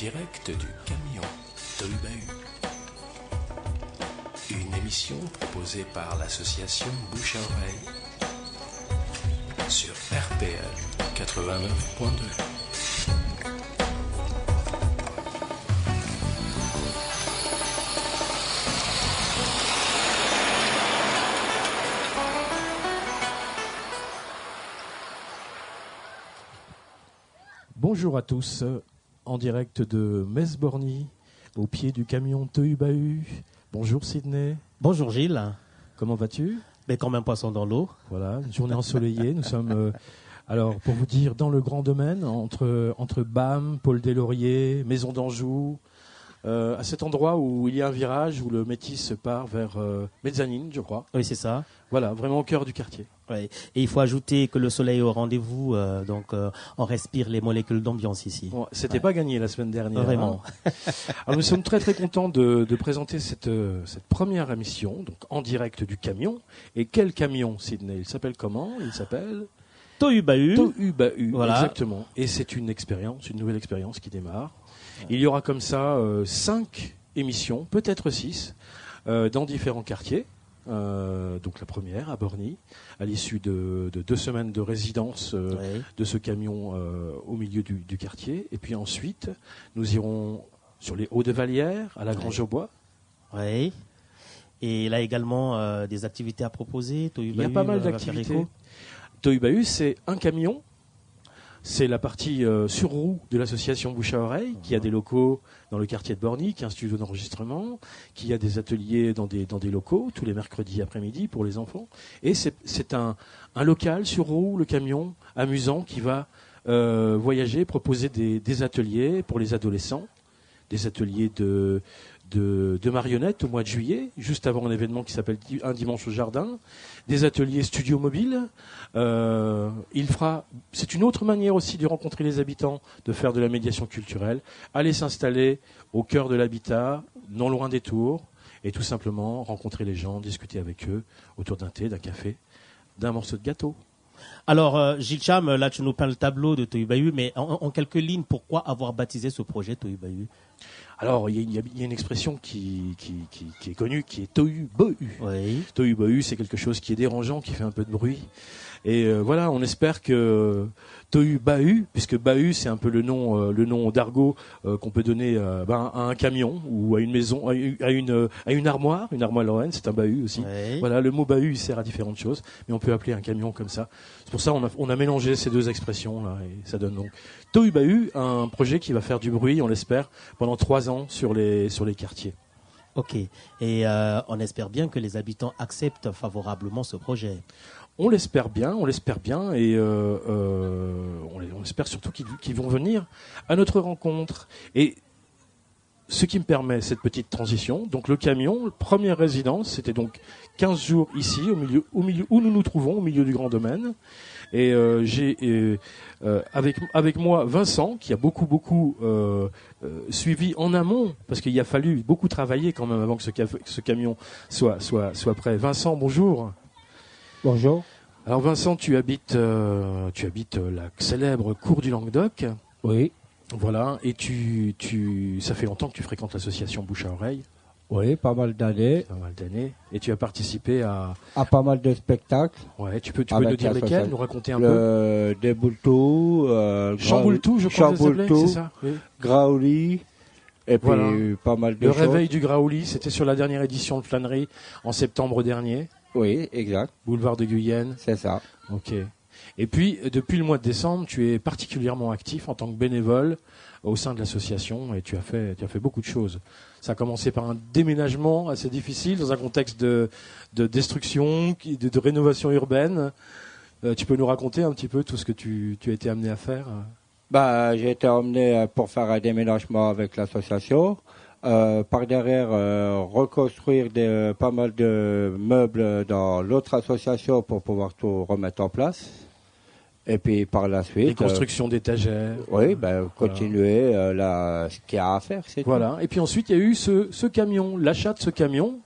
direct du camion Tohubahu. Une émission proposée par l'association Bouche à Oreille sur RPL 89.2. Bonjour à tous, en direct de Metz-Borny, au pied du camion Tohubahu. Bonjour Sydney. Bonjour Gilles. Comment vas-tu ? Mais comme un poisson dans l'eau. Voilà, une journée ensoleillée. Nous sommes, alors pour vous dire, dans le grand domaine, entre BAM, Paul Deslauriers, Maison d'Anjou, à cet endroit où il y a un virage où le Métis part vers Mezzanine, je crois. Oui, c'est ça. Voilà, vraiment au cœur du quartier. Ouais. Et il faut ajouter que le soleil est au rendez-vous, donc on respire les molécules d'ambiance ici. Bon, c'était pas gagné la semaine dernière. Vraiment. Hein. Alors nous sommes très très contents de présenter cette première émission, donc en direct du camion. Et quel camion, Sydney ? Il s'appelle comment ? Il s'appelle Tohubahu. Tohubahu, Voilà. Exactement. Et c'est une nouvelle expérience qui démarre. Il y aura comme ça 5 émissions, peut-être 6, dans différents quartiers. Donc la première à Borny, à l'issue de 2 semaines de résidence de ce camion au milieu du quartier. Et puis ensuite, nous irons sur les Hauts-de-Vallière, à la Grange-aux-Bois. Oui. Et là également des activités à proposer. Tohubahu, Il y a pas mal d'activités. Tohubahu, c'est un camion. C'est la partie sur roue de l'association Bouche à Oreille, qui a des locaux dans le quartier de Borny, qui a un studio d'enregistrement, qui a des ateliers dans des locaux tous les mercredis après-midi pour les enfants. Et c'est un local sur roue, le camion, amusant, qui va voyager, proposer des ateliers pour les adolescents, des ateliers de marionnettes au mois de juillet, juste avant un événement qui s'appelle Un dimanche au jardin, des ateliers studio mobile. C'est une autre manière aussi de rencontrer les habitants, de faire de la médiation culturelle, aller s'installer au cœur de l'habitat, non loin des tours, et tout simplement rencontrer les gens, discuter avec eux autour d'un thé, d'un café, d'un morceau de gâteau. Alors Gilles Cham, là tu nous peins le tableau de Tohubahu, mais en quelques lignes, pourquoi avoir baptisé ce projet Tohubahu ? Alors, il y a une expression qui est connue, qui est Tohubahu. Oui. Tohubahu, c'est quelque chose qui est dérangeant, qui fait un peu de bruit. Et voilà, on espère que Tohubahu, puisque Bahu, c'est un peu le nom d'argot qu'on peut donner à un camion ou à une maison, à une armoire lorraine, c'est un Bahu aussi. Oui. Voilà, le mot Bahu, il sert à différentes choses, mais on peut appeler un camion comme ça. C'est pour ça on a mélangé ces deux expressions là, et ça donne donc Tohubahu, un projet qui va faire du bruit, on l'espère, pendant 3 ans sur les quartiers. Ok. Et on espère bien que les habitants acceptent favorablement ce projet. On l'espère bien, et on espère surtout qu'ils vont venir à notre rencontre. Et ce qui me permet cette petite transition, donc le camion, première résidence, c'était donc 15 jours ici, au milieu où nous nous trouvons, au milieu du grand domaine. Et j'ai avec moi Vincent, qui a beaucoup suivi en amont, parce qu'il a fallu beaucoup travailler quand même avant que ce camion soit prêt. Vincent, bonjour. Bonjour. Alors Vincent, tu habites la célèbre cour du Languedoc. Oui. Voilà, et ça fait longtemps que tu fréquentes l'association Bouche à Oreille. Oui, pas mal d'années. Et tu as participé à pas mal de spectacles. Ouais, tu peux nous dire lesquels, nous raconter un peu. Le Déboultou, Chamboultou, je crois que ça s'appelait, c'est ça. Oui. Graouli, et puis voilà. pas mal de Le choses. réveil du Graouli, c'était sur la dernière édition de Flânerie en septembre dernier. Oui, exact. Boulevard de Guyenne. C'est ça. Ok. Et puis, depuis le mois de décembre, tu es particulièrement actif en tant que bénévole au sein de l'association et tu as fait beaucoup de choses. Ça a commencé par un déménagement assez difficile dans un contexte de destruction, de rénovation urbaine. Tu peux nous raconter un petit peu tout ce que tu as été amené à faire ? J'ai été emmené pour faire un déménagement avec l'association. Par derrière, reconstruire pas mal de meubles dans l'autre association pour pouvoir tout remettre en place. Et puis par la suite... Les constructions d'étagères. Oui, continuer ce qu'il y a à faire. Voilà. Et puis ensuite, il y a eu ce camion, l'achat de ce camion.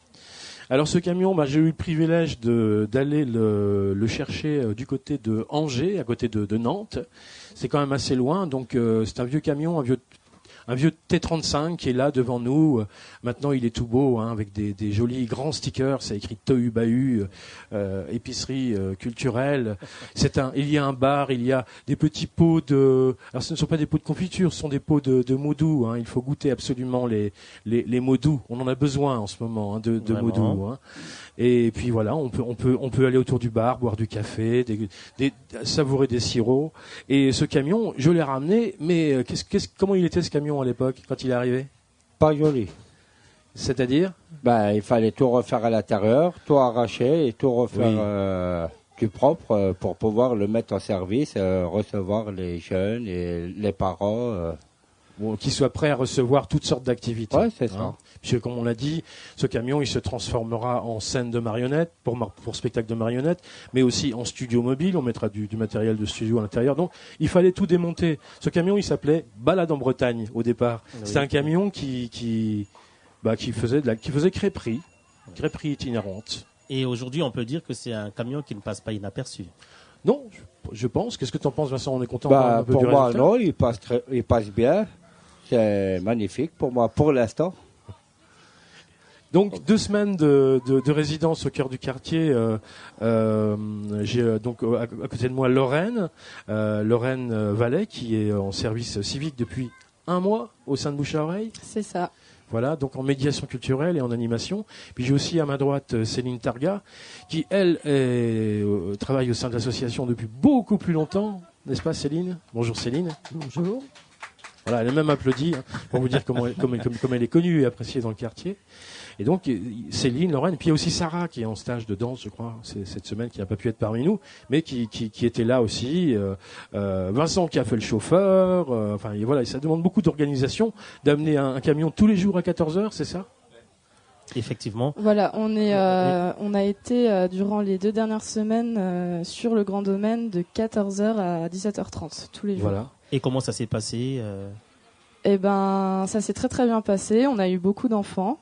Alors ce camion, j'ai eu le privilège d'aller le chercher du côté de Angers, à côté de Nantes. C'est quand même assez loin, donc c'est un vieux camion, un vieux T35 qui est là devant nous. Maintenant, il est tout beau, hein, avec des jolis grands stickers. C'est écrit Tohu Bahu, épicerie culturelle. Il y a un bar, il y a des petits pots de. Alors, ce ne sont pas des pots de confiture, ce sont des pots de mots doux. Hein. Il faut goûter absolument les mots doux. On en a besoin en ce moment, hein, de mots doux. Hein. Et puis voilà, on peut aller autour du bar, boire du café, savourer des sirops. Et ce camion, je l'ai ramené, mais comment il était ce camion à l'époque, quand il est arrivé? Pas joli. C'est-à-dire? Il fallait tout refaire à l'intérieur, tout arracher et tout refaire du propre pour pouvoir le mettre en service, recevoir les jeunes et les parents. Qui soit prêt à recevoir toutes sortes d'activités. Ouais, c'est ça. Puisque, comme on l'a dit, ce camion, il se transformera en scène de marionnettes, pour spectacle de marionnettes, mais aussi en studio mobile. On mettra du matériel de studio à l'intérieur. Donc, il fallait tout démonter. Ce camion, il s'appelait Balade en Bretagne, au départ. Oui. C'était un camion qui faisait crêperie itinérante. Et aujourd'hui, on peut dire que c'est un camion qui ne passe pas inaperçu. Non, je pense. Qu'est-ce que tu en penses, Vincent? On est content un peu pour du moi, résultat? non, il passe bien. C'est magnifique pour moi, pour l'instant. Donc 2 semaines de résidence au cœur du quartier. J'ai donc à côté de moi Lorraine Vallet, qui est en service civique depuis 1 mois au sein de Bouche à Oreille. C'est ça. Voilà, donc en médiation culturelle et en animation. Puis j'ai aussi à ma droite Céline Targa, qui elle travaille au sein de l'association depuis beaucoup plus longtemps, n'est-ce pas Céline? Bonjour Céline. Bonjour. Voilà, elle a même applaudi, hein, pour vous dire comme elle est connue et appréciée dans le quartier. Et donc, Céline, Lorraine, et puis il y a aussi Sarah qui est en stage de danse, je crois, cette semaine, qui n'a pas pu être parmi nous, mais qui était là aussi. Vincent qui a fait le chauffeur. Et voilà, ça demande beaucoup d'organisation d'amener un camion tous les jours à 14h, c'est ça? Effectivement. Voilà, on a été durant les 2 dernières semaines sur le Grand Domaine de 14h à 17h30 tous les jours. Voilà. Et comment ça s'est passé? Eh ben, ça s'est très très bien passé. On a eu beaucoup d'enfants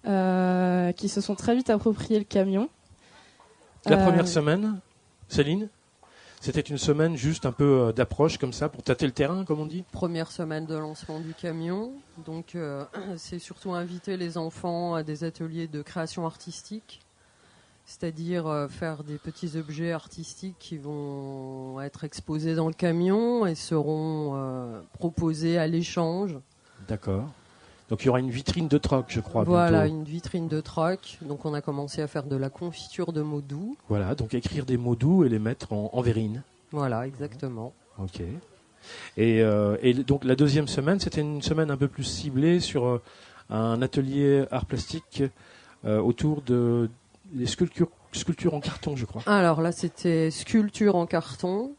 qui se sont très vite appropriés le camion. La première semaine, Céline, c'était une semaine juste un peu d'approche comme ça pour tâter le terrain, comme on dit. Première semaine de lancement du camion, donc c'est surtout inviter les enfants à des ateliers de création artistique. C'est-à-dire faire des petits objets artistiques qui vont être exposés dans le camion et seront proposés à l'échange. D'accord. Donc il y aura une vitrine de troc, je crois. Voilà, bientôt. une vitrine de troc. Donc on a commencé à faire de la confiture de mots doux. Voilà, donc écrire des mots doux et les mettre en verrine. Voilà, exactement. Ok. Et donc la deuxième semaine, c'était une semaine un peu plus ciblée sur un atelier art plastique autour de des sculptures en carton, je crois. Alors là, c'était sculpture en carton,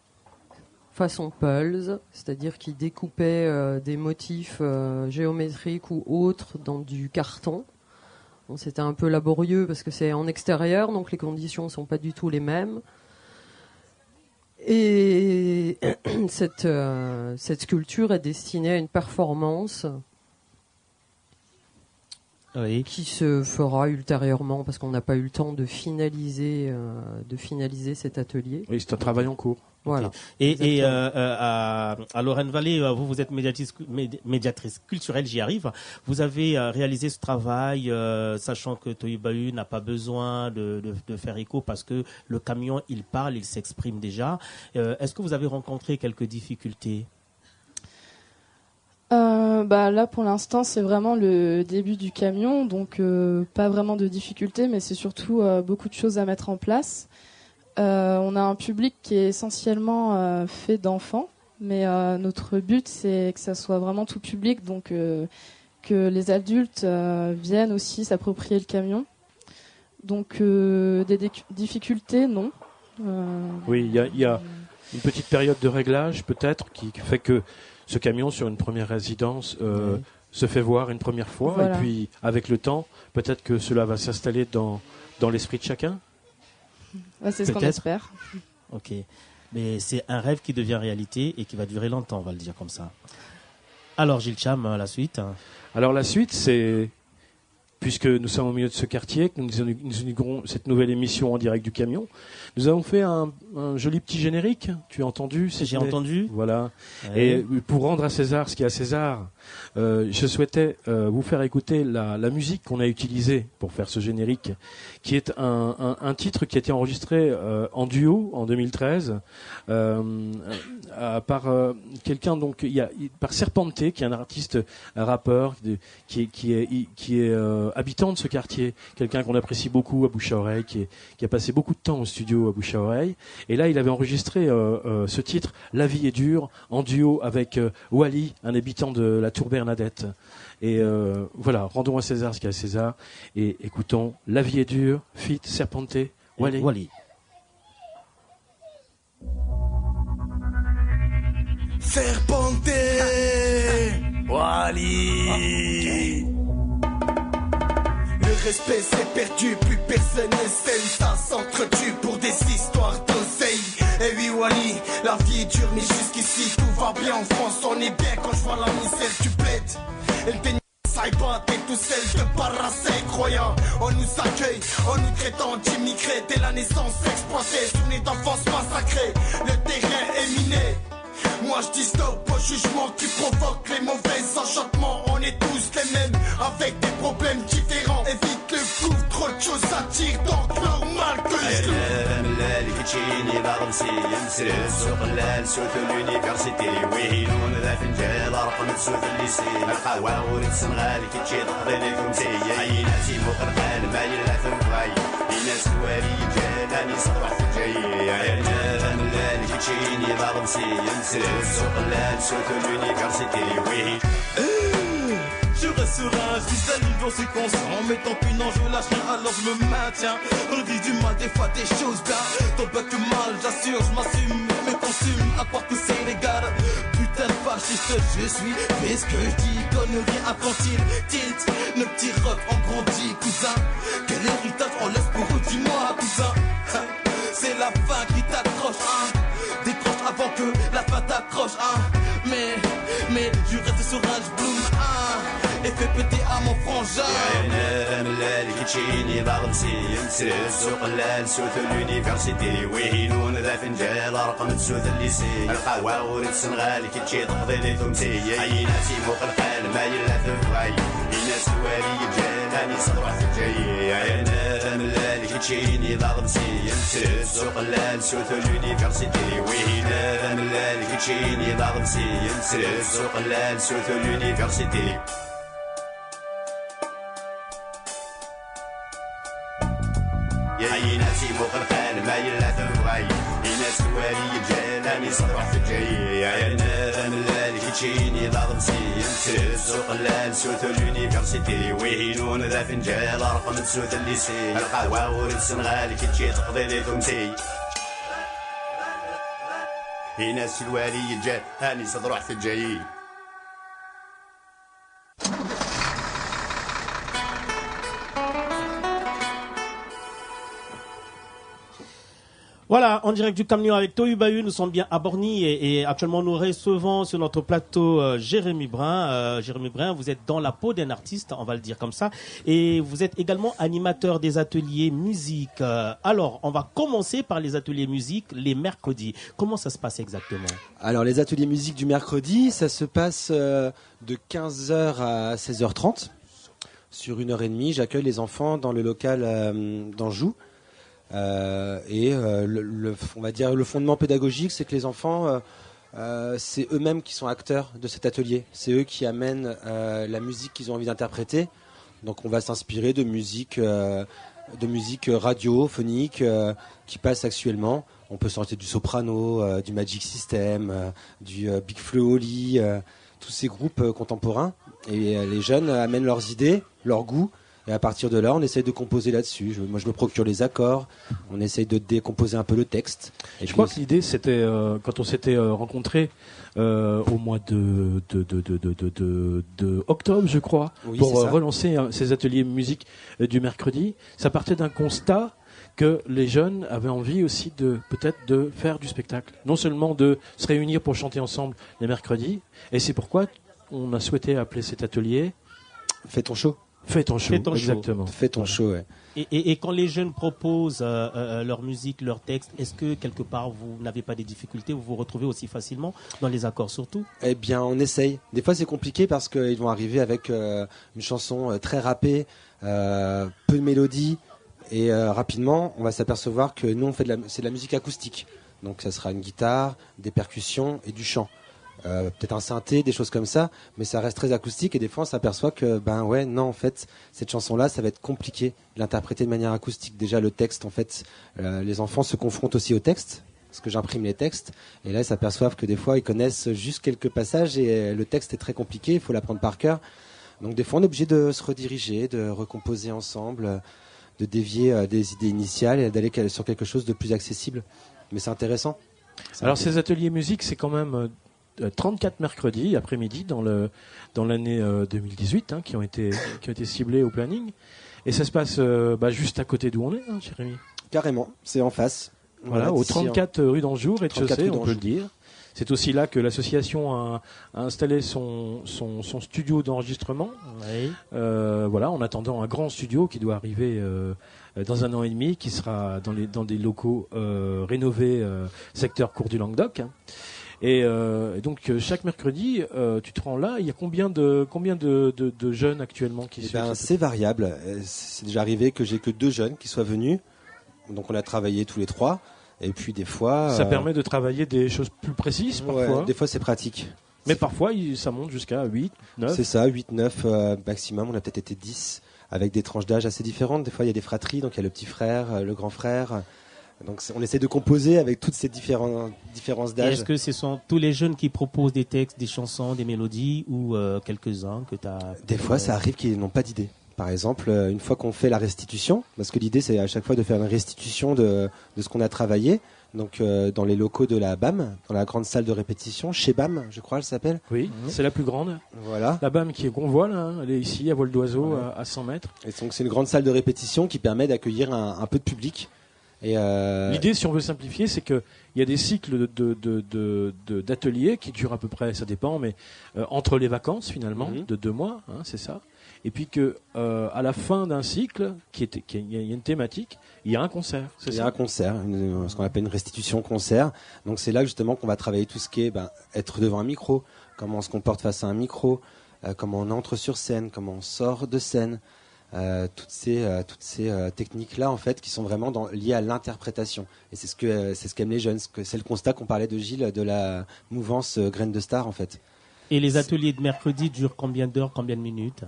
façon Pulse, c'est-à-dire qu'ils découpaient des motifs géométriques ou autres dans du carton. Bon, c'était un peu laborieux parce que c'est en extérieur, donc les conditions ne sont pas du tout les mêmes. Et cette sculpture est destinée à une performance qui se fera ultérieurement parce qu'on n'a pas eu le temps de finaliser cet atelier. Oui, c'est un travail en cours. Voilà. Okay. Et à Lorraine Vallée, vous êtes médiatrice culturelle, j'y arrive. Vous avez réalisé ce travail, sachant que Tohu Bahu n'a pas besoin de faire écho parce que le camion, il parle, il s'exprime déjà. Est-ce que vous avez rencontré quelques difficultés? Là, pour l'instant, c'est vraiment le début du camion, donc pas vraiment de difficultés, mais c'est surtout beaucoup de choses à mettre en place. On a un public qui est essentiellement fait d'enfants, mais notre but, c'est que ça soit vraiment tout public, donc que les adultes viennent aussi s'approprier le camion. Donc des difficultés, non. Oui, il y a une petite période de réglage, peut-être, qui fait que ce camion, sur une première résidence, se fait voir une première fois. Voilà. Et puis, avec le temps, peut-être que cela va s'installer dans l'esprit de chacun. C'est ce qu'on espère. Ok. Mais c'est un rêve qui devient réalité et qui va durer longtemps, on va le dire comme ça. Alors, Gilles Cham, la suite? Alors, la suite, c'est puisque nous sommes au milieu de ce quartier, que nous inaugurons cette nouvelle émission en direct du camion. Nous avons fait un joli petit générique. Tu as entendu? J'ai entendu. Voilà. Ouais. Et pour rendre à César ce qui est à César, je souhaitais vous faire écouter la musique qu'on a utilisée pour faire ce générique, qui est un titre qui a été enregistré en duo en 2013 par quelqu'un, donc par Serpente, qui est un artiste, un rappeur qui est habitant de ce quartier, quelqu'un qu'on apprécie beaucoup à Bouche à Oreille, qui a passé beaucoup de temps au studio à Bouche à Oreille, et là il avait enregistré ce titre La vie est dure en duo avec Wally, un habitant de la Tour Bernadette. Et voilà, rendons à César ce qu'il y a à César et écoutons La vie est dure, feat. Serpente, Wally. Serpente, Wally. Le respect s'est perdu, plus personne ne s'aime, ça s'entretue pour des histoires d'oseille. Et oui Wally, la vie est dure mais jusqu'ici tout va bien en France, on est bien quand je vois la misère du bled. Elle dénie Saïbat et tout celle de Paracé croyant. On nous accueille, on nous traitant d'immigrés, dès la naissance exploitée, journée d'enfance massacrée, le terrain est miné. Moi je dis stop au jugement qui provoque les mauvais enchantements. On est tous les mêmes, avec des problèmes différents. Évite le coup, trop de choses attirent, donc normal que je je reste serein, je vis la ligne dans ses conscients. Mais tant pis non, je lâche rien, alors je me maintiens. On dit du mal, des fois des choses bien. Tant pas que mal, j'assure, je m'assume, me consume, à part que c'est légal. Putain de fasciste, je suis, fais ce que je dis, connerie infantile. Tilt, nos petits rocs ont grandi, cousin. Quel héritage on laisse pour eux, dis-moi, cousin. C'est la fin qui t'accroche, hein. Décroche avant que la fin t'accroche, hein. Mais je reste sur un bloom, hein. Et fais péter à mon frangin. كيتشيني ضرب سينسل سوق الليل سوت اليونيفرسيتي وهنا ملال كيتشيني ضرب سينسل سوق الليل سوت اليونيفرسيتي يا ناسي مقرقان ما يلا ثوي ناس توالي جالاني صدوح في الجاي يا ملال كيتشيني ضرب سينسل سوق الليل سوت اليونيفرسيتي وهينون ذا فنجال رقم سوت الليسي القهوة ورد السنغال كيتشي تقضي لي ثمتي ناس الوالي جالاني صدوح في الجاي. Voilà, en direct du camion avec Tohu Bahu, nous sommes bien à Borny et actuellement nous recevons sur notre plateau Jérémy Brun. Jérémy Brun, vous êtes dans la peau d'un artiste, on va le dire comme ça, et vous êtes également animateur des ateliers musique. Alors, on va commencer par les ateliers musique les mercredis. Comment ça se passe exactement? Alors, les ateliers musique du mercredi, ça se passe de 15h à 16h30. Sur 1h30, j'accueille les enfants dans le local d'Anjou. On va dire le fondement pédagogique, c'est que les enfants, c'est eux-mêmes qui sont acteurs de cet atelier. C'est eux qui amènent la musique qu'ils ont envie d'interpréter. Donc on va s'inspirer de musique radiophonique qui passe actuellement. On peut sortir du soprano, du Magic System, du Big Flo Oli, tous ces groupes contemporains. Et les jeunes amènent leurs idées, leurs goûts. Et à partir de là, on essaye de composer là-dessus. Moi, je me procure les accords. On essaye de décomposer un peu le texte. Et je crois que l'idée, c'était quand on s'était rencontrés au mois de octobre, je crois, oui, pour relancer ces ateliers musique du mercredi. Ça partait d'un constat que les jeunes avaient envie aussi peut-être de faire du spectacle. Non seulement de se réunir pour chanter ensemble les mercredis. Et c'est pourquoi on a souhaité appeler cet atelier Fais ton show. Fais ton show, Fais ton show. exactement. Fais ton show, ouais. Et quand les jeunes proposent leur musique, leur texte, est-ce que quelque part vous n'avez pas des difficultés, vous vous retrouvez aussi facilement dans les accords surtout? Eh bien, on essaye. Des fois, c'est compliqué parce qu'ils vont arriver avec une chanson très rappée, peu de mélodie, et rapidement, on va s'apercevoir que nous, c'est de la musique acoustique. Donc, ça sera une guitare, des percussions et du chant. Peut-être un synthé, des choses comme ça, mais ça reste très acoustique et des fois on s'aperçoit que non, en fait cette chanson-là, ça va être compliqué de l'interpréter de manière acoustique. Déjà le texte, en fait, les enfants se confrontent aussi au texte parce que j'imprime les textes et là ils s'aperçoivent que des fois ils connaissent juste quelques passages et le texte est très compliqué, il faut l'apprendre par cœur. Donc des fois on est obligé de se rediriger, de recomposer ensemble, de dévier des idées initiales et d'aller sur quelque chose de plus accessible. Mais c'est intéressant. Alors ces ateliers musique, c'est quand même 34 mercredis après-midi dans l'année 2018 qui ont été ciblés au planning. Et ça se passe juste à côté d'où on est, Jérémy. Carrément, c'est en face. Voilà, au 34 rue d'Anjou, rez-de-chaussée, on peut le dire. C'est aussi là que l'association a installé son studio d'enregistrement. Oui. En attendant un grand studio qui doit arriver dans 1 an et demi, qui sera dans des locaux rénovés secteur Cours du Languedoc. Et donc chaque mercredi, tu te rends là. Il y a combien de jeunes actuellement qui suivent? C'est variable. C'est déjà arrivé que j'ai que 2 jeunes qui soient venus. Donc on a travaillé tous les 3. Et puis des fois... Ça permet de travailler des choses plus précises parfois. Ouais, des fois c'est pratique. Mais parfois ça monte jusqu'à 8, 9. C'est ça, 8, 9 maximum. On a peut-être été 10 avec des tranches d'âge assez différentes. Des fois il y a des fratries, donc il y a le petit frère, le grand frère. Donc on essaie de composer avec toutes ces différences d'âge. Est-ce que ce sont tous les jeunes qui proposent des textes, des chansons, des mélodies ou quelques-uns que tu as... Des fois ça arrive qu'ils n'ont pas d'idée. Par exemple, une fois qu'on fait la restitution, parce que l'idée c'est à chaque fois de faire une restitution de ce qu'on a travaillé, donc dans les locaux de la BAM, dans la grande salle de répétition, chez BAM, je crois elle s'appelle. Oui, c'est la plus grande. Voilà. La BAM qu'on voit là, elle est ici à vol d'oiseau à 100 mètres. Et donc c'est une grande salle de répétition qui permet d'accueillir un peu de public. Et l'idée, si on veut simplifier, c'est qu'il y a des cycles d'ateliers qui durent à peu près, ça dépend, mais entre les vacances finalement, de 2 mois, c'est ça. Et puis que à la fin d'un cycle, il y a une thématique, il y a un concert. Il y a un concert, ce qu'on appelle une restitution concert. Donc c'est là justement qu'on va travailler tout ce qui est être devant un micro, comment on se comporte face à un micro, comment on entre sur scène, comment on sort de scène. Toutes ces techniques-là, en fait, qui sont vraiment liées à l'interprétation. Et c'est ce qu'aiment les jeunes. C'est le constat qu'on parlait de Gilles, de la mouvance Graines de Star, en fait. Et les ateliers de mercredi durent combien d'heures, combien de minutes?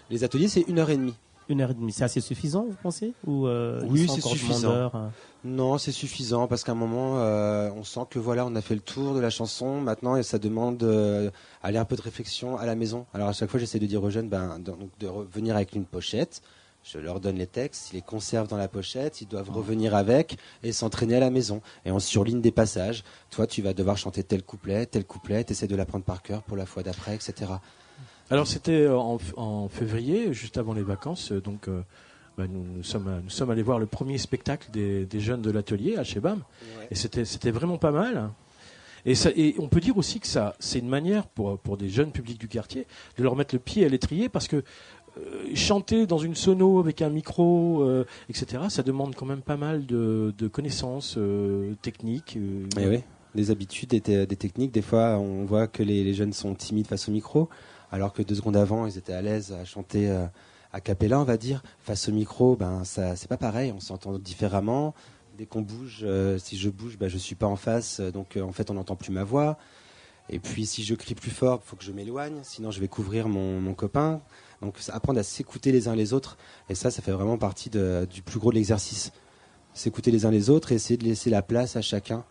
Les ateliers, c'est 1h30. 1h30, c'est assez suffisant, vous pensez? Ou oui, c'est suffisant. Non, c'est suffisant parce qu'à un moment, on sent que voilà, on a fait le tour de la chanson. Maintenant, ça demande aller un peu de réflexion à la maison. Alors à chaque fois, j'essaie de dire aux jeunes, de revenir avec une pochette. Je leur donne les textes, ils les conservent dans la pochette, ils doivent revenir avec et s'entraîner à la maison. Et on surligne des passages. Toi, tu vas devoir chanter tel couplet, t'essaies de l'apprendre par cœur pour la fois d'après, etc. Alors c'était en février, juste avant les vacances, donc nous sommes allés voir le premier spectacle des jeunes de l'atelier à chez BAM, ouais. Et c'était vraiment pas mal. Et on peut dire aussi que c'est une manière pour des jeunes publics du quartier de leur mettre le pied à l'étrier parce que chanter dans une sono avec un micro, etc., ça demande quand même pas mal de connaissances techniques. Et oui, des habitudes, des techniques. Des fois, on voit que les jeunes sont timides face au micro. Alors que 2 secondes avant, ils étaient à l'aise à chanter a cappella, on va dire. Face au micro, c'est pas pareil, on s'entend différemment. Dès qu'on bouge, si je bouge, je suis pas en face, donc en fait on n'entend plus ma voix. Et puis si je crie plus fort, il faut que je m'éloigne, sinon je vais couvrir mon copain. Donc apprendre à s'écouter les uns les autres, et ça fait vraiment partie du plus gros de l'exercice. S'écouter les uns les autres et essayer de laisser la place à chacun.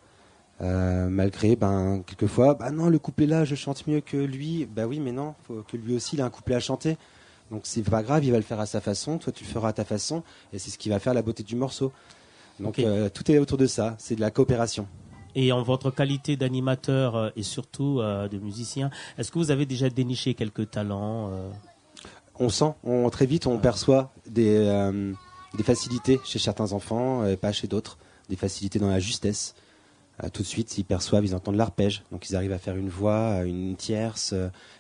Malgré quelquefois non, le couplet là je chante mieux que lui, oui mais non, faut que lui aussi il a un couplet à chanter, donc c'est pas grave, il va le faire à sa façon, toi tu le feras à ta façon, et c'est ce qui va faire la beauté du morceau. Donc tout est autour de ça, c'est de la coopération. Et en votre qualité d'animateur et surtout de musicien, est-ce que vous avez déjà déniché quelques talents On sent, très vite on perçoit des facilités chez certains enfants et pas chez d'autres, des facilités dans la justesse. Tout de suite, ils perçoivent, ils entendent l'arpège, donc ils arrivent à faire une voix, une tierce,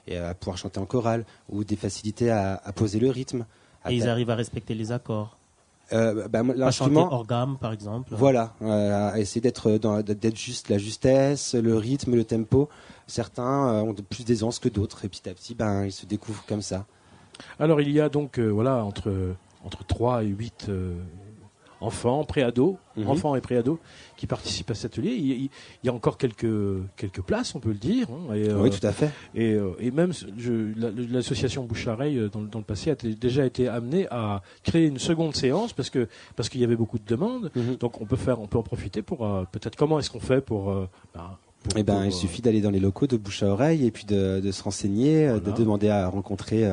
et à pouvoir chanter en chorale, ou des facilités à poser le rythme. Et ils arrivent à respecter les accords. Pas chanter L'instrument, hors gamme, par exemple. Voilà, à essayer d'être juste la justesse, le rythme, le tempo. Certains ont plus d'aisance que d'autres, et petit à petit, ils se découvrent comme ça. Alors il y a donc entre 3 et 8 enfants, préados, enfants et préados qui participent à cet atelier. Il y a encore quelques places, on peut le dire. Oui, tout à fait. Et même l'association Bouche-à-Oreille dans le passé a déjà été amenée à créer une seconde séance parce qu'il y avait beaucoup de demandes. Donc on peut en profiter pour peut-être comment est-ce qu'on fait pour il suffit d'aller dans les locaux de Bouche à Oreille et puis de se renseigner, de demander à rencontrer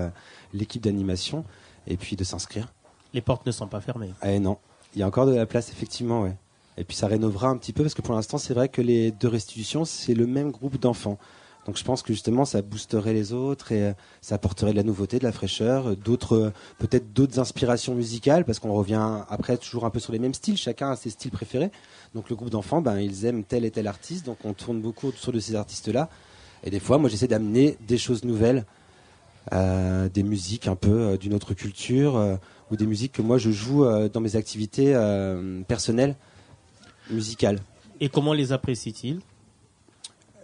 l'équipe d'animation et puis de s'inscrire. Les portes ne sont pas fermées. Non, il y a encore de la place effectivement, ouais. Et puis ça rénovera un petit peu parce que pour l'instant c'est vrai que les 2 restitutions c'est le même groupe d'enfants. Donc je pense que justement ça boosterait les autres et ça apporterait de la nouveauté, de la fraîcheur, peut-être d'autres inspirations musicales parce qu'on revient après toujours un peu sur les mêmes styles, chacun a ses styles préférés. Donc le groupe d'enfants, ils aiment tel et tel artiste, donc on tourne beaucoup autour de ces artistes-là. Et des fois, moi j'essaie d'amener des choses nouvelles, des musiques un peu d'une autre culture ou des musiques que moi je joue dans mes activités personnelles, musicales. Et comment les apprécient-ils ?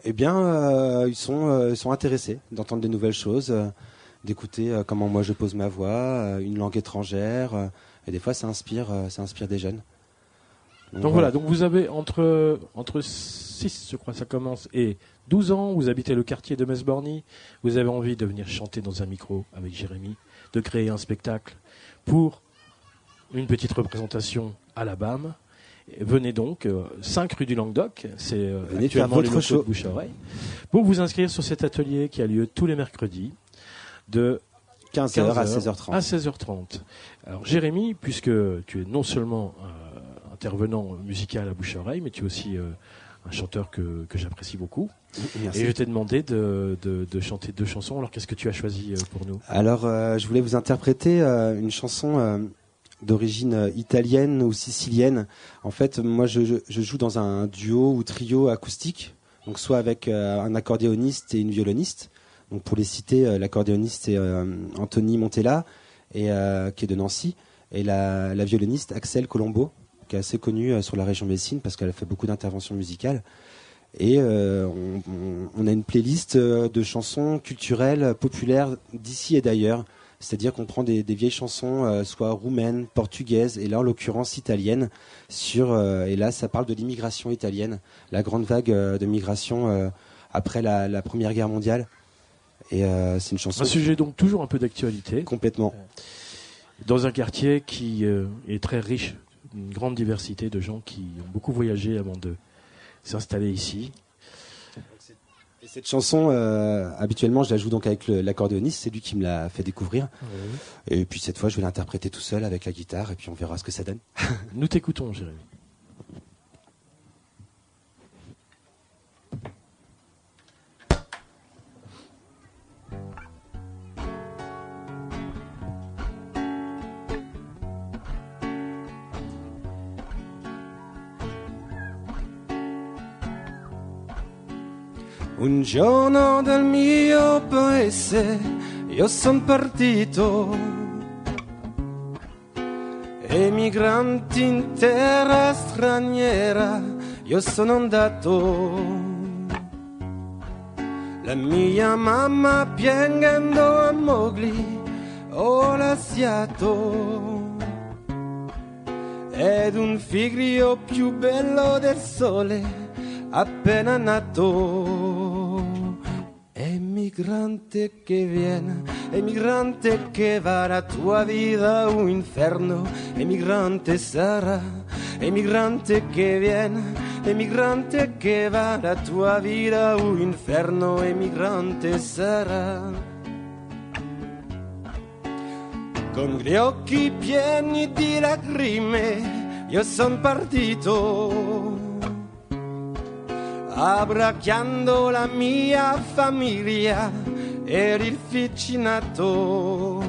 Eh bien, ils sont intéressés d'entendre des nouvelles choses, d'écouter comment moi je pose ma voix, une langue étrangère, et des fois ça inspire des jeunes. Donc voilà, donc vous avez entre 6, je crois ça commence, et 12 ans, vous habitez le quartier de Metz-Borny, vous avez envie de venir chanter dans un micro avec Jérémy, de créer un spectacle pour une petite représentation à la BAM. Venez donc, 5 rue du Languedoc, c'est actuellement les locaux de Bouche-à-Oreille, pour vous inscrire sur cet atelier qui a lieu tous les mercredis de 15h à 16h30. À 16h30. Alors Jérémy, puisque tu es non seulement intervenant musical à Bouche-à-Oreille, mais tu es aussi un chanteur que j'apprécie beaucoup. Merci. Et je t'ai demandé de chanter 2 chansons. Alors qu'est-ce que tu as choisi pour nous ? Alors je voulais vous interpréter une chanson d'origine italienne ou sicilienne. En fait, moi je joue dans un duo ou trio acoustique, donc soit avec un accordéoniste et une violoniste. Donc pour les citer, l'accordéoniste c'est Anthony Montella qui est de Nancy, et la violoniste Axel Colombo, qui est assez connue sur la région Messine parce qu'elle a fait beaucoup d'interventions musicales. Et on a une playlist de chansons culturelles populaires d'ici et d'ailleurs. C'est-à-dire qu'on prend des vieilles chansons, soit roumaines, portugaises, et là en l'occurrence italiennes, et là ça parle de l'immigration italienne, la grande vague de migration après la Première Guerre mondiale. Et c'est une chanson... Un sujet donc toujours un peu d'actualité. Complètement. Dans un quartier qui est très riche, une grande diversité de gens qui ont beaucoup voyagé avant de s'installer ici. Et cette chanson, habituellement, je la joue donc avec l'accordéoniste, c'est lui qui me l'a fait découvrir. Oui. Et puis cette fois, je vais l'interpréter tout seul avec la guitare, et puis on verra ce que ça donne. Nous t'écoutons, Jérémy. Un giorno dal mio paese io son partito, emigranti in terra straniera io sono andato. La mia mamma piangendo a Mowgli ho lasciato, ed un figlio più bello del sole appena nato. Emigrante che viene, emigrante che va, la tua vita un inferno, emigrante sarà, emigrante che viene, emigrante che va, la tua vita un inferno, emigrante sarà. Con gli occhi pieni di lacrime io son partito, abbracciando la mia famiglia e il vicinato,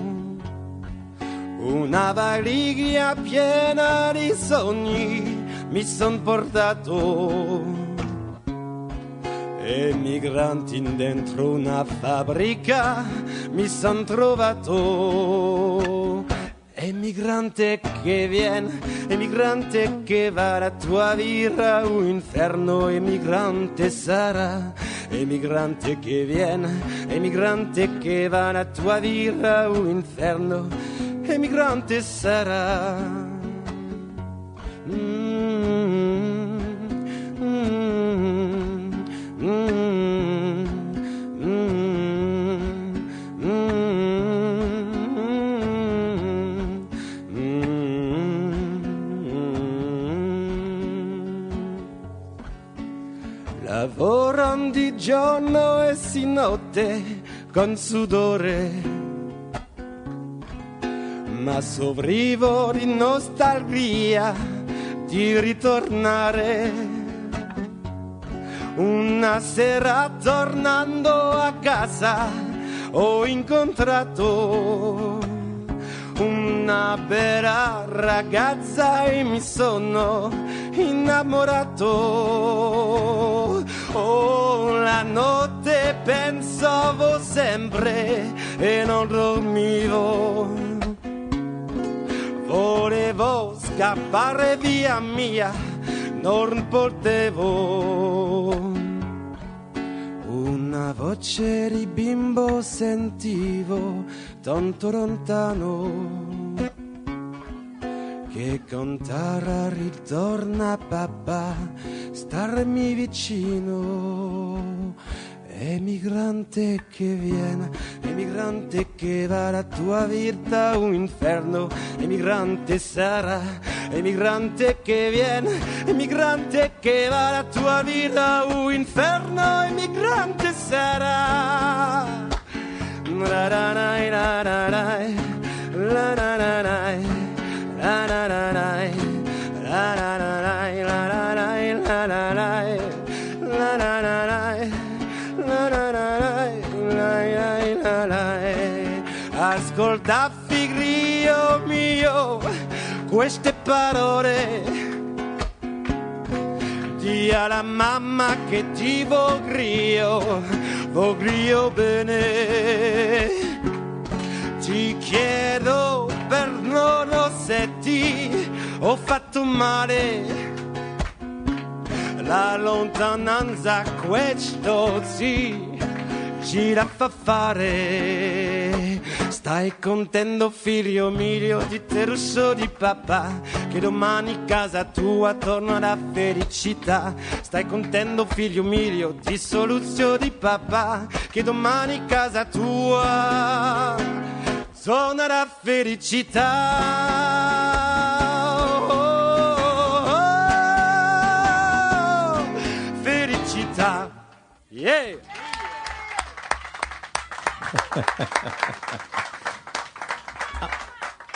una valigia piena di sogni mi son portato, emigranti dentro una fabbrica mi son trovato, Emigrante che viene, emigrante che va, la tua vita un inferno, emigrante sarà. Emigrante che viene, emigrante che va, la tua vita un inferno, emigrante sarà. Lavorano di giorno e si notte con sudore, ma soffrivo di nostalgia di ritornare. Una sera tornando a casa ho incontrato una bella ragazza e mi sono innamorato. Oh, la notte pensavo sempre e non dormivo. Volevo scappare via mia, non potevo. Una voce di bimbo sentivo tanto lontano, che cantava ritorna papà, starmi vicino. Emigrante che viene, emigrante che va, la tua vita un inferno, emigrante sarà. Emigrante che viene, emigrante che va, la tua vita un inferno, emigrante sarà. La la la la la la la la la la la la la la la la la la. Ascolta figlio mio queste parole, di alla mamma che ti voglio bene. Ti chiedo perdono se ti ho fatto male. La lontananza questo sì ci la fa fare. Stai contento figlio mio di te russo di papà, che domani casa tua torna la felicità. Stai contento figlio mio di soluzione di papà, che domani casa tua torna la felicità. Felicità, yeah.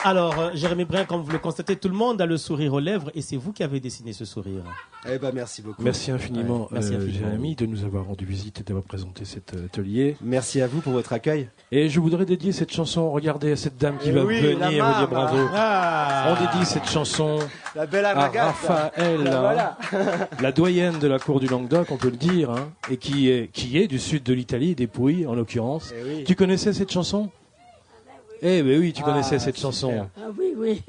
Alors, Jérémy Brun, comme vous le constatez, tout le monde a le sourire aux lèvres et c'est vous qui avez dessiné ce sourire. Eh ben, merci beaucoup. Merci infiniment, Merci infiniment. Jérémy, de nous avoir rendu visite et d'avoir présenté cet atelier. Merci à vous pour votre accueil. Et je voudrais dédier cette chanson, regardez à cette dame qui Eh va oui, venir, la vous dire maman. bravo. Ah. On dédie cette chanson La belle à ragazza. Raphaël, Voilà. la doyenne de la cour du Languedoc, on peut le dire, hein, et qui est du sud de l'Italie, des Pouilles en l'occurrence. Eh oui. Tu connaissais cette chanson? Eh ben oui, tu Ah, connaissais cette super. chanson. Ah oui, oui.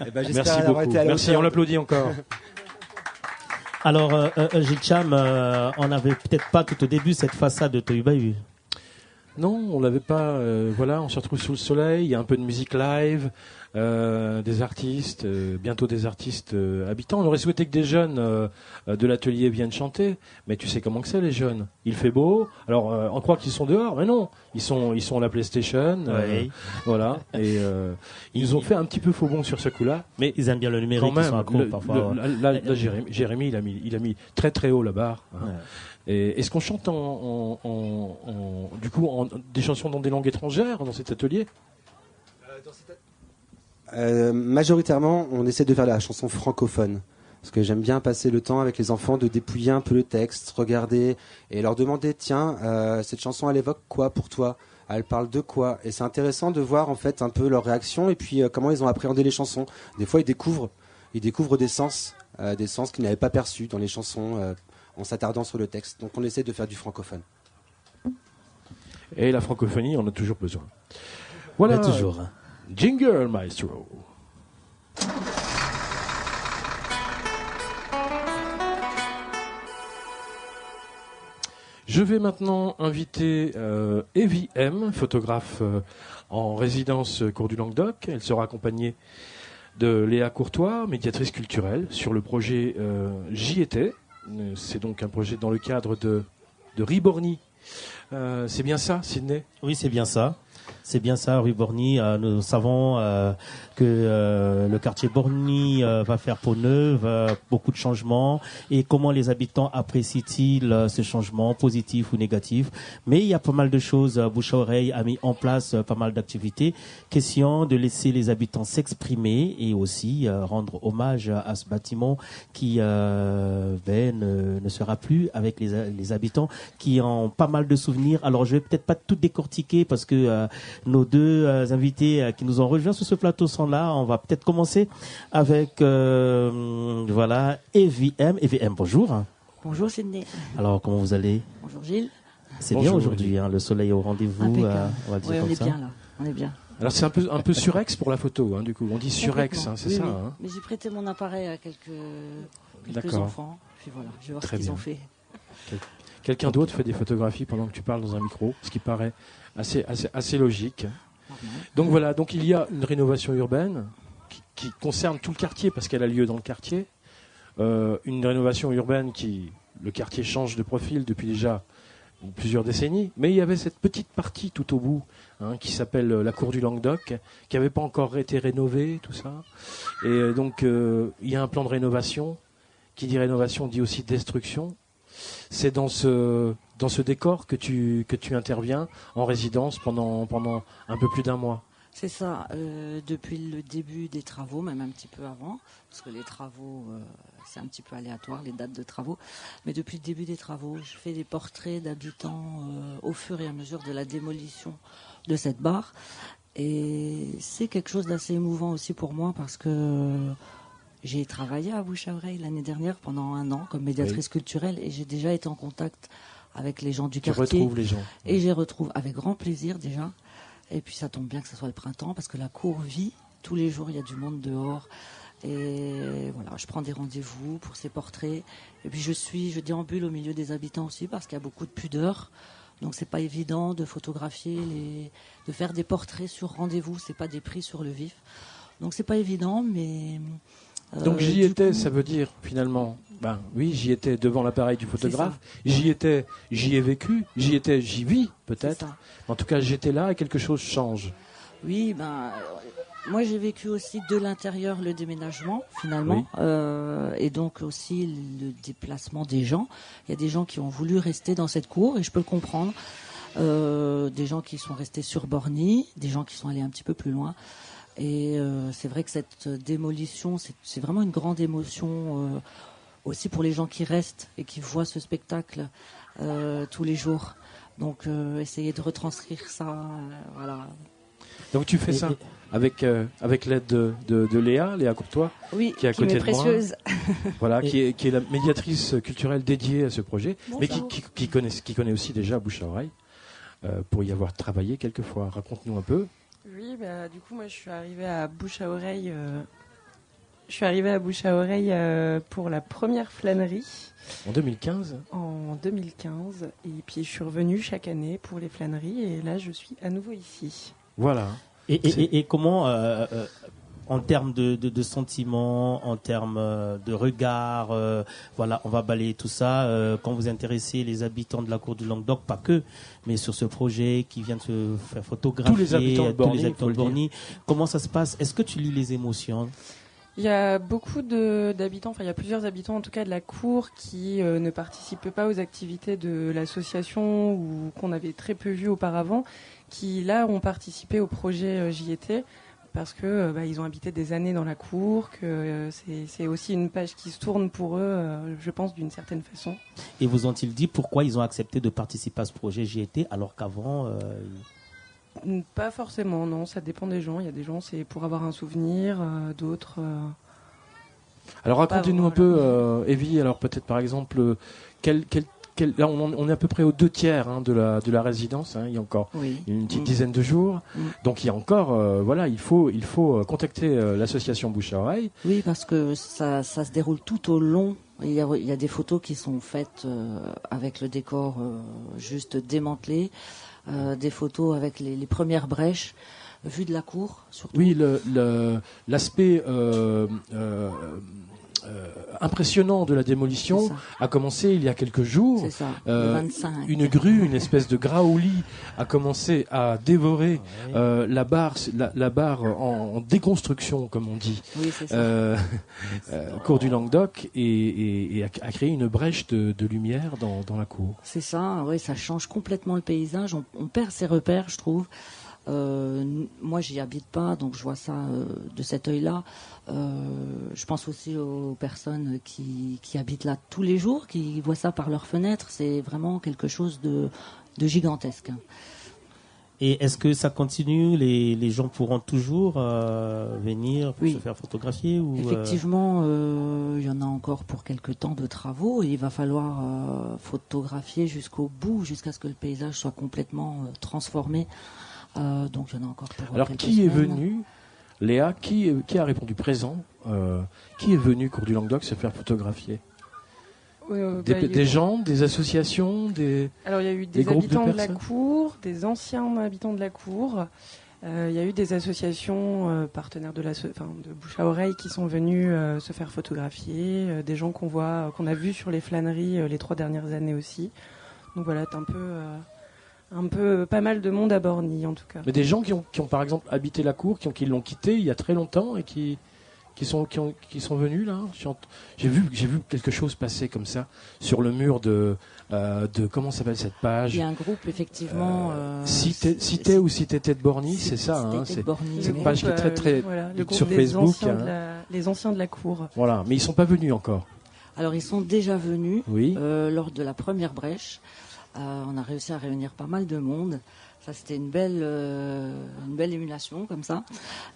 Eh ben, j'espère Merci avoir beaucoup. été à la Merci, hauteur. on l'applaudit encore. Alors, Gilles Cham, on n'avait peut-être pas tout au début cette façade de Tohubahu. Non, on l'avait pas. Voilà, on se retrouve sous le soleil. Il y a un peu de musique live, des artistes, bientôt des artistes habitants. On aurait souhaité que des jeunes de l'atelier viennent chanter, mais tu sais comment que c'est les jeunes. Il fait beau. Alors on croit qu'ils sont dehors, mais non, ils sont à la PlayStation. Oui. Voilà, et ils nous ont fait un petit peu faux bon sur ce coup-là, mais Ils aiment bien le numérique, quand même, ils sont accros parfois. là, Jérémy, il a mis très très haut la barre. Hein. Ouais. Et est-ce qu'on chante du coup des chansons dans des langues étrangères dans cet atelier? Majoritairement, on essaie de faire la chanson francophone. Parce que j'aime bien passer le temps avec les enfants, de dépouiller un peu le texte, regarder et leur demander, tiens, cette chanson, elle évoque quoi pour toi? Elle parle de quoi? Et c'est intéressant de voir en fait un peu leur réaction et puis comment ils ont appréhendé les chansons. Des fois, ils découvrent des sens qu'ils n'avaient pas perçus dans les chansons en s'attardant sur le texte. Donc on essaie de faire du francophone. Et la francophonie, on a toujours besoin. Voilà. Mais toujours. Jingle Maestro. Je vais maintenant inviter Evie M, photographe en résidence Cours du Languedoc. Elle sera accompagnée de Léa Courtois, médiatrice culturelle, sur le projet J'y étais. C'est donc un projet dans le cadre de Riborny. C'est bien ça, Sydney ? Oui, c'est bien ça. C'est bien ça, rue Borny. Nous savons que le quartier Borny va faire peau neuve, beaucoup de changements. Et comment les habitants apprécient-ils ce changement, positif ou négatif? Mais il y a pas mal de choses. Bouche à oreille a mis en place pas mal d'activités. Question de laisser les habitants s'exprimer et aussi rendre hommage à ce bâtiment qui ne sera plus avec les habitants qui ont pas mal de souvenirs. Alors je vais peut-être pas tout décortiquer parce que nos deux invités qui nous ont rejoints sur ce plateau sont là. On va peut-être commencer avec Evie M. Evie M, bonjour. Bonjour Sydney. Alors comment vous allez? Bonjour Gilles. C'est bien aujourd'hui, le soleil au rendez-vous. On va dire oui, comme on est ça. bien là. On est bien. Alors c'est un peu surex pour la photo, du coup. On dit surex, c'est oui, ça. oui. Hein. Mais j'ai prêté mon appareil à quelques D'accord. enfants. Puis voilà, je vais voir Très ce qu'ils bien. ont fait. Quelqu'un d'autre fait des photographies pendant que tu parles dans un micro, ce qui paraît assez logique. Donc voilà, donc il y a une rénovation urbaine qui concerne tout le quartier parce qu'elle a lieu dans le quartier. Une rénovation urbaine le quartier change de profil depuis déjà plusieurs décennies, mais il y avait cette petite partie tout au bout qui s'appelle la cour du Languedoc, qui n'avait pas encore été rénovée, tout ça. Et donc il y a un plan de rénovation. Qui dit rénovation dit aussi destruction. C'est dans ce décor que tu interviens en résidence pendant un peu plus d'un mois. C'est ça, depuis le début des travaux, même un petit peu avant, parce que les travaux, c'est un petit peu aléatoire, les dates de travaux. Mais depuis le début des travaux, je fais des portraits d'habitants au fur et à mesure de la démolition de cette barre. Et c'est quelque chose d'assez émouvant aussi pour moi, parce que j'ai travaillé à Bouche à Oreille l'année dernière pendant 1 an comme médiatrice culturelle, et j'ai déjà été en contact avec les gens du quartier. Tu retrouves les gens. Et je les retrouve avec grand plaisir déjà. Et puis ça tombe bien que ce soit le printemps parce que la cour vit. Tous les jours, il y a du monde dehors. Et voilà, je prends des rendez-vous pour ces portraits. Et puis je déambule au milieu des habitants aussi parce qu'il y a beaucoup de pudeur. Donc c'est pas évident de photographier, de faire des portraits sur rendez-vous. C'est pas des prix sur le vif. Donc c'est pas évident, mais... Donc j'y étais, ça veut dire finalement, oui, j'y étais devant l'appareil du photographe, j'y ai vécu, j'y vis peut-être. En tout cas, j'étais là et quelque chose change. Oui, moi j'ai vécu aussi de l'intérieur le déménagement finalement, et donc aussi le déplacement des gens. Il y a des gens qui ont voulu rester dans cette cour et je peux le comprendre. Des gens qui sont restés sur Borny, des gens qui sont allés un petit peu plus loin. Et c'est vrai que cette démolition, c'est vraiment une grande émotion aussi pour les gens qui restent et qui voient ce spectacle tous les jours. Donc essayer de retranscrire ça, voilà. Donc tu fais ça avec l'aide de Léa Courtois, qui est à côté de précieuse. moi. Voilà, qui est la médiatrice culturelle dédiée à ce projet, mais qui connaît aussi déjà Bouche à Oreille pour y avoir travaillé quelquefois. Raconte-nous un peu. Oui, du coup, moi, je suis arrivée à Bouche à Oreille. Pour la première flânerie. En 2015. En 2015. Et puis, je suis revenue chaque année pour les flâneries. Et là, je suis à nouveau ici. Voilà. Et comment, en termes de sentiments, en termes de regard, on va balayer tout ça. Quand vous intéressez les habitants de la cour du Languedoc, pas que, mais sur ce projet qui vient de se faire photographier, tous les habitants de Borny, comment ça se passe? Est-ce que tu lis les émotions? Il y a beaucoup d'habitants, il y a plusieurs habitants en tout cas de la cour qui ne participent pas aux activités de l'association ou qu'on avait très peu vu auparavant, qui là ont participé au projet J'y étais. Parce que ils ont habité des années dans la cour, que c'est aussi une page qui se tourne pour eux, je pense, d'une certaine façon. Et vous ont-ils dit pourquoi ils ont accepté de participer à ce projet J'y étais alors qu'avant Pas forcément, non, ça dépend des gens. Il y a des gens, c'est pour avoir un souvenir, d'autres... Alors racontez-nous un peu, Evie, alors peut-être par exemple, quel là, on est à peu près aux 2/3 de la résidence. Il y a encore une petite dizaine de jours. Donc il y a encore, il faut contacter l'association Bouche à Oreille. Oui, parce que ça se déroule tout au long. Il y a des photos qui sont faites avec le décor juste démantelé, des photos avec les premières brèches. Vue de la cour, surtout. Oui, l'aspect impressionnant de la démolition a commencé il y a quelques jours. C'est ça, le 25. Une grue, une espèce de graouli a commencé à dévorer la barre en déconstruction, comme on dit, cour du Languedoc, et a créé une brèche de lumière dans la cour. C'est ça, oui, ça change complètement le paysage. On perd ses repères, je trouve. Moi, j'y habite pas, donc je vois ça de cet œil-là. Je pense aussi aux personnes qui habitent là tous les jours, qui voient ça par leurs fenêtres. C'est vraiment quelque chose de gigantesque. Et est-ce que ça continue? Les gens pourront toujours venir pour se faire photographier ou Effectivement, il y en a encore pour quelques temps de travaux. Et il va falloir photographier jusqu'au bout, jusqu'à ce que le paysage soit complètement transformé. Donc il y en a encore pour Alors quelques qui est semaines. venu, Léa, qui a répondu présent, qui est venu cour du Languedoc se faire photographier? Des gens, des associations, Alors il y a eu des habitants de la cour, des anciens habitants de la cour. Il y a eu des associations partenaires de Bouche à Oreille qui sont venus se faire photographier, des gens qu'on a vus sur les flâneries les 3 dernières années aussi. Donc voilà, c'est un peu pas mal de monde à Borny en tout cas. Mais des gens qui ont par exemple habité la cour, qui l'ont quitté il y a très longtemps et qui sont venus là. J'ai vu quelque chose passer comme ça sur le mur de comment s'appelle cette page? Il y a un groupe effectivement. Cité ou Cité de Borny, c'est ça. C'est une page qui est très sur Facebook. Les anciens de la cour. Voilà, mais ils sont pas venus encore. Alors ils sont déjà venus oui. Lors de la première brèche. On a réussi à réunir pas mal de monde. Ça, c'était une belle émulation comme ça.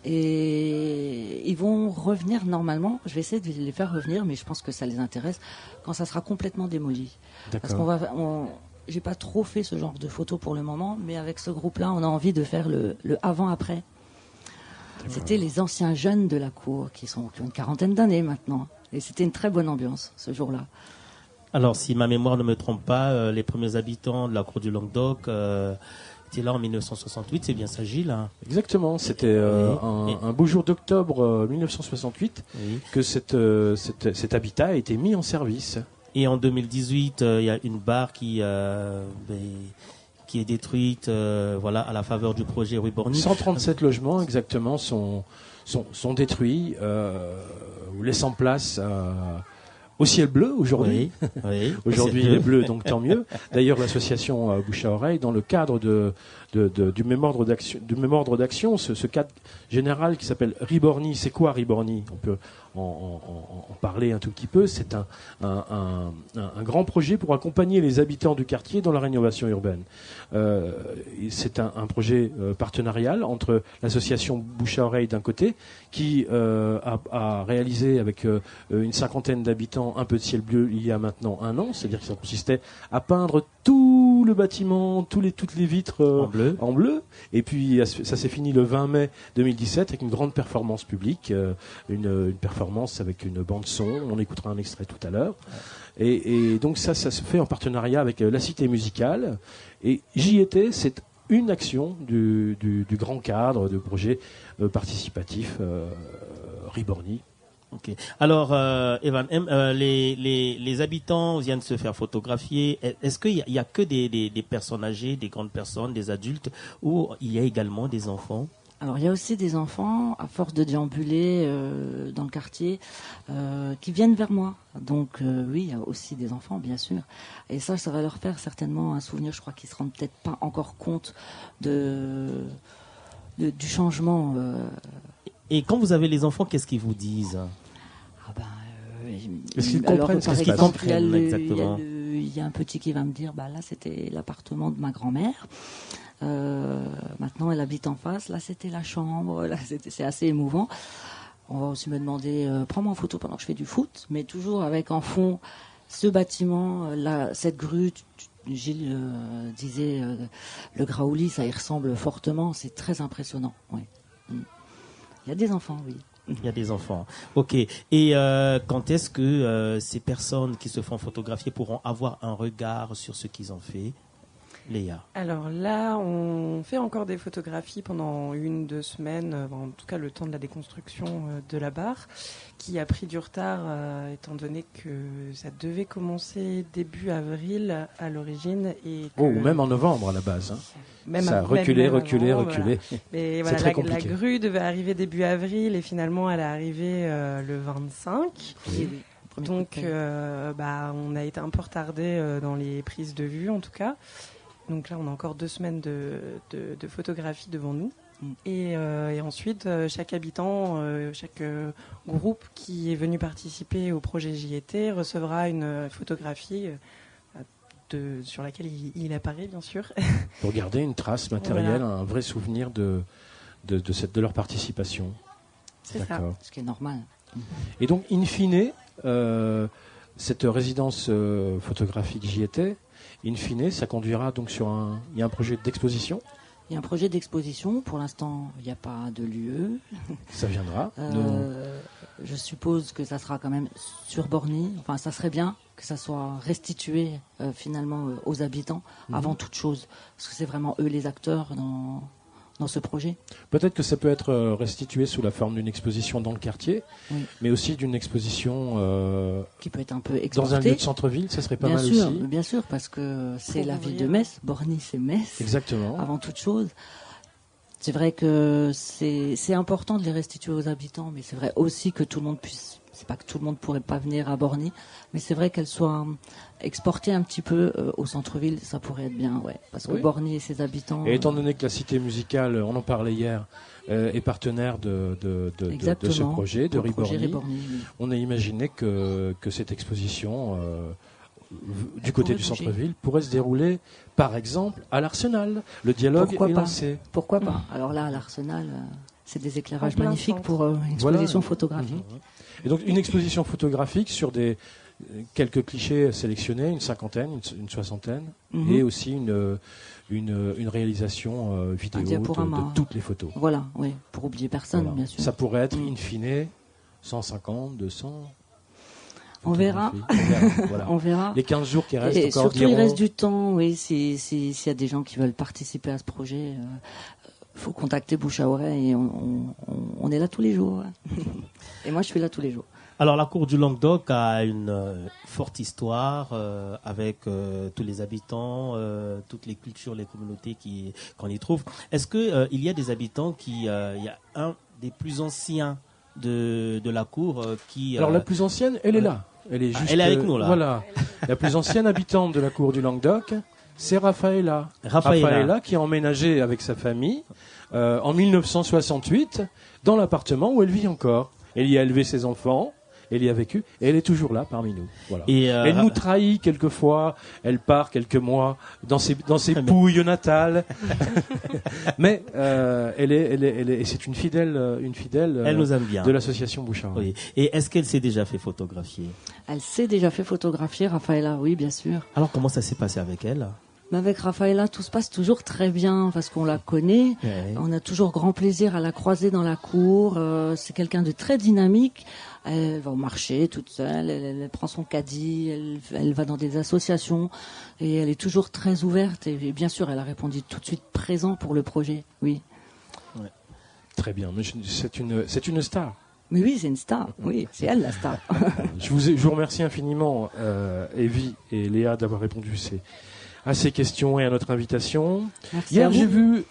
Et ils vont revenir normalement. Je vais essayer de les faire revenir, mais je pense que ça les intéresse quand ça sera complètement démoli. Parce j'ai pas trop fait ce genre de photos pour le moment, mais avec ce groupe-là, on a envie de faire le avant-après. C'était les anciens jeunes de la cour qui ont une 40aine d'années maintenant. Et c'était une très bonne ambiance ce jour-là. Alors, si ma mémoire ne me trompe pas, les premiers habitants de la cour du Languedoc étaient là en 1968, c'est bien ça, Gilles, hein? Exactement, c'était un beau jour d'octobre 1968 que cet habitat a été mis en service. Et en 2018, il y a une barre qui est détruite à la faveur du projet Rue Borny. 137 logements exactement sont détruits, laissant place au ciel bleu aujourd'hui. Oui. Aujourd'hui il est bleu, donc tant mieux. D'ailleurs l'association Bouche à Oreille, dans le cadre du même ordre d'action, ce cadre général qui s'appelle Riborny. C'est quoi Riborny? On peut en parler un tout petit peu. C'est un grand projet pour accompagner les habitants du quartier dans la rénovation urbaine. C'est un projet partenarial entre l'association Bouche à Oreille d'un côté, qui a réalisé avec une 50aine d'habitants un peu de ciel bleu il y a maintenant 1 an. C'est-à-dire que ça consistait à peindre tout le bâtiment, toutes les vitres en bleu. Et puis ça s'est fini le 20 mai 2017 avec une grande performance publique, une performance avec une bande son. On écoutera un extrait tout à l'heure. Et donc ça se fait en partenariat avec la Cité musicale. Et j'y étais, c'est une action du grand cadre de projet participatif Riborny. Ok. Alors, Evan, les habitants viennent se faire photographier. Est-ce qu'il y a que des personnes âgées, des grandes personnes, des adultes, ou il y a également des enfants? Alors, il y a aussi des enfants, à force de déambuler dans le quartier, qui viennent vers moi. Donc, oui, il y a aussi des enfants, bien sûr. Et ça va leur faire certainement un souvenir. Je crois qu'ils ne se rendent peut-être pas encore compte du changement. Et quand vous avez les enfants, qu'est-ce qu'ils vous disent? Est-ce qu'ils comprennent ce qui se passe? Il y a un petit qui va me dire, là c'était l'appartement de ma grand-mère. Maintenant elle habite en face. Là c'était la chambre. Là c'est assez émouvant. On va aussi me demander, prends-moi en photo pendant que je fais du foot, mais toujours avec en fond ce bâtiment, cette grue, Gilles disait le Graouli, ça y ressemble fortement, c'est très impressionnant. Oui. Il y a des enfants, oui. Il y a des enfants. Ok. Et quand est-ce que ces personnes qui se font photographier pourront avoir un regard sur ce qu'ils ont fait, Léa? Alors là, on fait encore des photographies pendant 1-2 semaines, en tout cas le temps de la déconstruction de la barre, qui a pris du retard étant donné que ça devait commencer début avril à l'origine. Ou même en novembre à la base. Ça a reculé. Voilà. Mais C'est très compliqué. la grue devait arriver début avril et finalement elle est arrivée le 25. Oui. Donc on a été un peu retardé dans les prises de vue en tout cas. Donc là, on a encore 2 semaines de photographie devant nous. Et ensuite, chaque habitant, chaque groupe qui est venu participer au projet JT recevra une photographie sur laquelle il apparaît, bien sûr. Pour garder une trace matérielle, Voilà. un vrai souvenir de leur participation. C'est ça. D'accord. Ce qui est normal. Et donc, in fine, cette résidence photographique JT, in fine, ça conduira donc il y a un projet d'exposition. Il y a un projet d'exposition. Pour l'instant, il n'y a pas de lieu. Ça viendra. Je suppose que ça sera quand même sur Borny. Enfin, ça serait bien que ça soit restitué finalement aux habitants avant toute chose. Parce que c'est vraiment eux les acteurs dans ce projet. Peut-être que ça peut être restitué sous la forme d'une exposition dans le quartier, mais aussi d'une exposition qui peut être un peu exportée. dans un lieu de centre-ville, ça serait pas bien mal sûr, aussi. Bien sûr, parce que c'est la ville de Metz. Borny, c'est Metz. Exactement. Avant toute chose. C'est vrai que c'est important de les restituer aux habitants, mais c'est vrai aussi que tout le monde puisse. C'est pas que tout le monde pourrait pas venir à Borny, mais c'est vrai qu'elle soit exportée un petit peu au centre-ville, ça pourrait être bien, ouais. Parce que Borny et ses habitants. Et étant donné que la cité musicale, on en parlait hier, est partenaire de ce projet, de Riborny, on a imaginé que cette exposition du côté du centre-ville pourrait se dérouler, par exemple, à l'Arsenal. Le dialogue est lancé. Pourquoi pas? Alors là, à l'Arsenal, c'est des éclairages magnifiques pour une exposition photographique. Et donc une exposition photographique sur quelques clichés sélectionnés, une cinquantaine, une soixantaine, et aussi une réalisation vidéo de toutes les photos. Voilà, oui, pour oublier personne, bien sûr. Ça pourrait être, in fine, 150, 200... On verra. Voilà. On verra. Les 15 jours qui restent et encore. Surtout, il reste du temps, oui. S'il y a des gens qui veulent participer à ce projet, faut contacter Bouche à Oreille. Et on est là tous les jours. Et moi, je suis là tous les jours. Alors, la cour du Languedoc a une forte histoire avec tous les habitants, toutes les cultures, les communautés qu'on y trouve. Est-ce qu'il y a des habitants il y a un des plus anciens de la cour qui... Alors, la plus ancienne, elle est là. Elle est juste. Elle est avec nous, là. Voilà. La plus ancienne habitante de la cour du Languedoc, c'est Raphaëla. Raphaëla qui a emménagé avec sa famille en 1968 dans l'appartement où elle vit encore. Elle y a élevé ses enfants. Elle y a vécu et elle est toujours là parmi nous. Voilà. Et elle nous trahit quelquefois. Elle part quelques mois dans ses pouilles natales. Mais et c'est une fidèle. Elle nous aime bien. De l'association Bouchard. Oui. Et est-ce qu'elle s'est déjà fait photographier? Elle s'est déjà fait photographier, Raphaëla. Oui, bien sûr. Alors comment ça s'est passé avec elle? Mais avec Raphaëla, tout se passe toujours très bien parce qu'on la connaît. Ouais. On a toujours grand plaisir à la croiser dans la cour. C'est quelqu'un de très dynamique. Elle va au marché toute seule. Elle prend son caddie. Elle va dans des associations et elle est toujours très ouverte. Et bien sûr, elle a répondu tout de suite présent pour le projet. Oui. Ouais. Très bien. Mais c'est une star. Mais oui, c'est une star. Oui, c'est elle la star. Je vous remercie infiniment, Evie et Léa, d'avoir répondu à ces questions et à notre invitation. Merci. Hier, j'ai vu,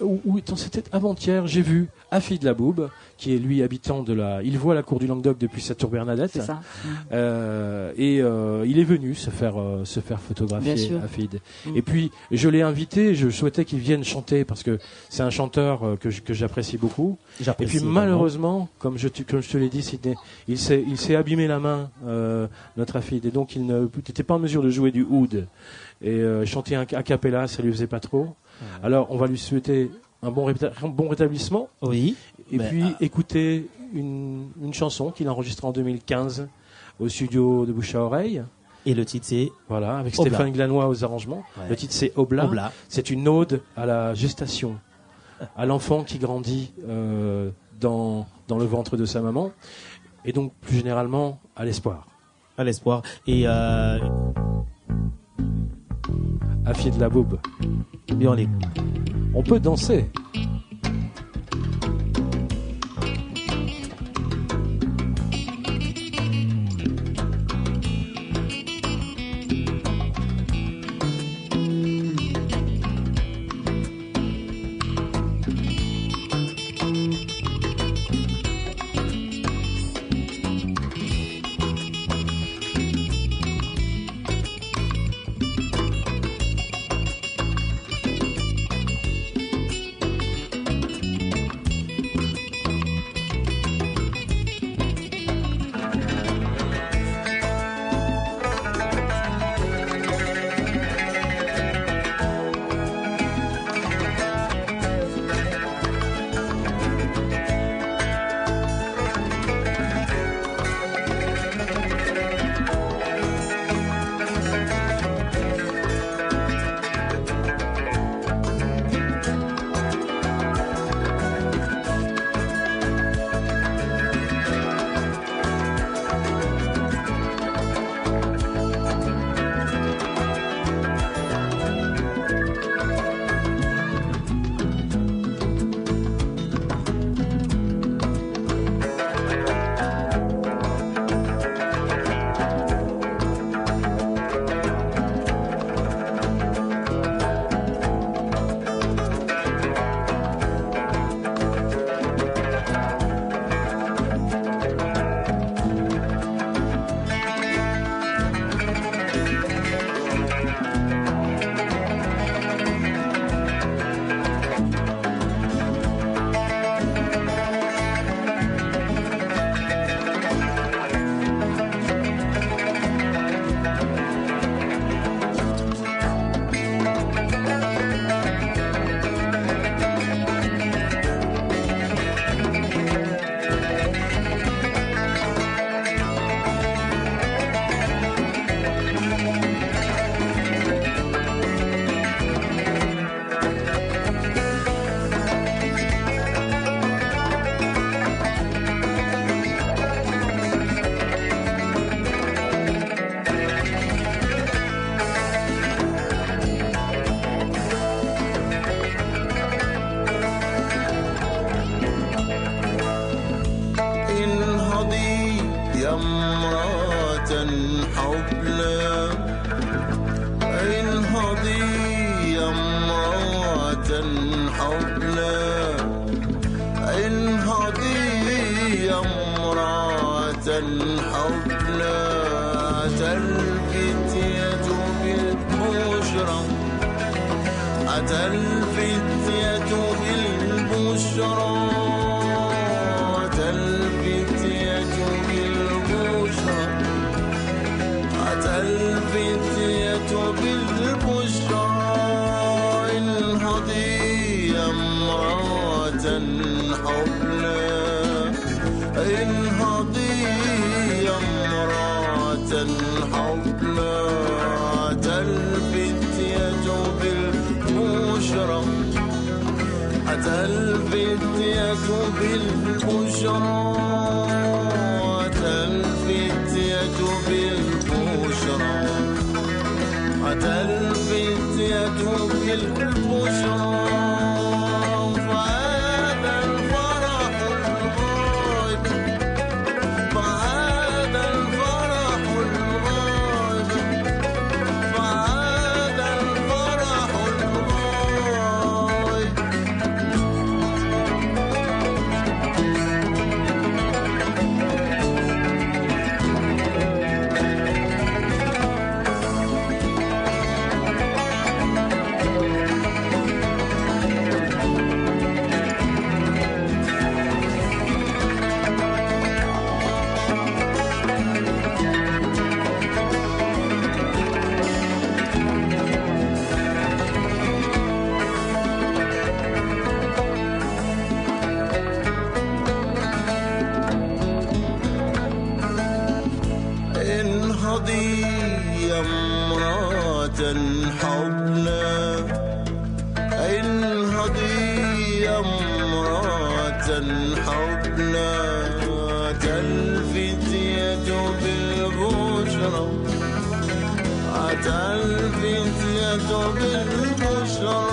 c'était avant-hier, j'ai vu Afid Laboub, qui est lui habitant il voit la cour du Languedoc depuis sa tour Bernadette. C'est ça. Il est venu se faire photographier, Afid. Et puis, je l'ai invité, je souhaitais qu'il vienne chanter parce que c'est un chanteur que j'apprécie beaucoup. Et puis, malheureusement, comme je te l'ai dit, Sidney, il s'est abîmé la main, notre Afid, et donc il n'était pas en mesure de jouer du oud. Et chanter a cappella, ça lui faisait pas trop. Alors, on va lui souhaiter un bon rétablissement. Oui. Et puis écouter une chanson qu'il a enregistrée en 2015 au studio de Bouche à Oreille. Et le titre c'est Voilà, avec Oblat. Stéphane Glanois aux arrangements. Ouais. Le titre c'est Oblat. Oblat. C'est une ode à la gestation, à l'enfant qui grandit dans le ventre de sa maman, et donc plus généralement à l'espoir. À l'espoir. Et Afier de la boube. bien les. On peut danser. يا امرأة حبنا انهضي يا امرأة حبنا تلفت يد بالبشرى تلفت يد بالبشرى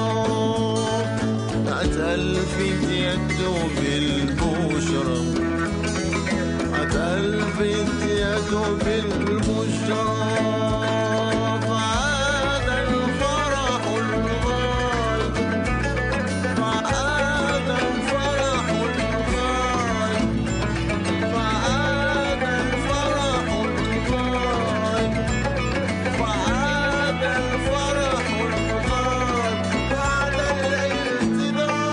تلفت يد بالبشرى تلفت يد بالبشرى فعاد الفرح الغالي فعاد الفرح الغالي فعاد الفرح الغالي فعاد الفرح الغالي بعد الانتظار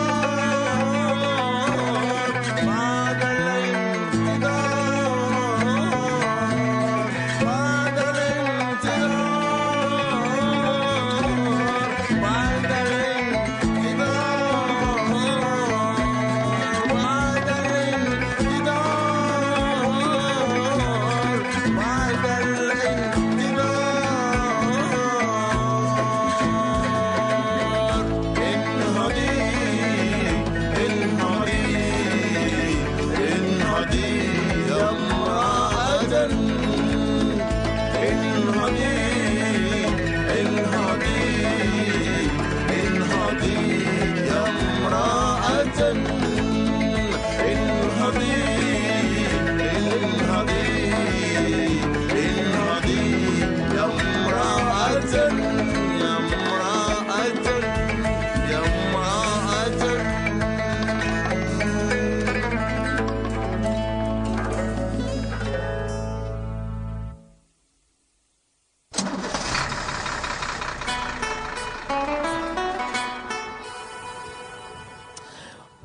بعد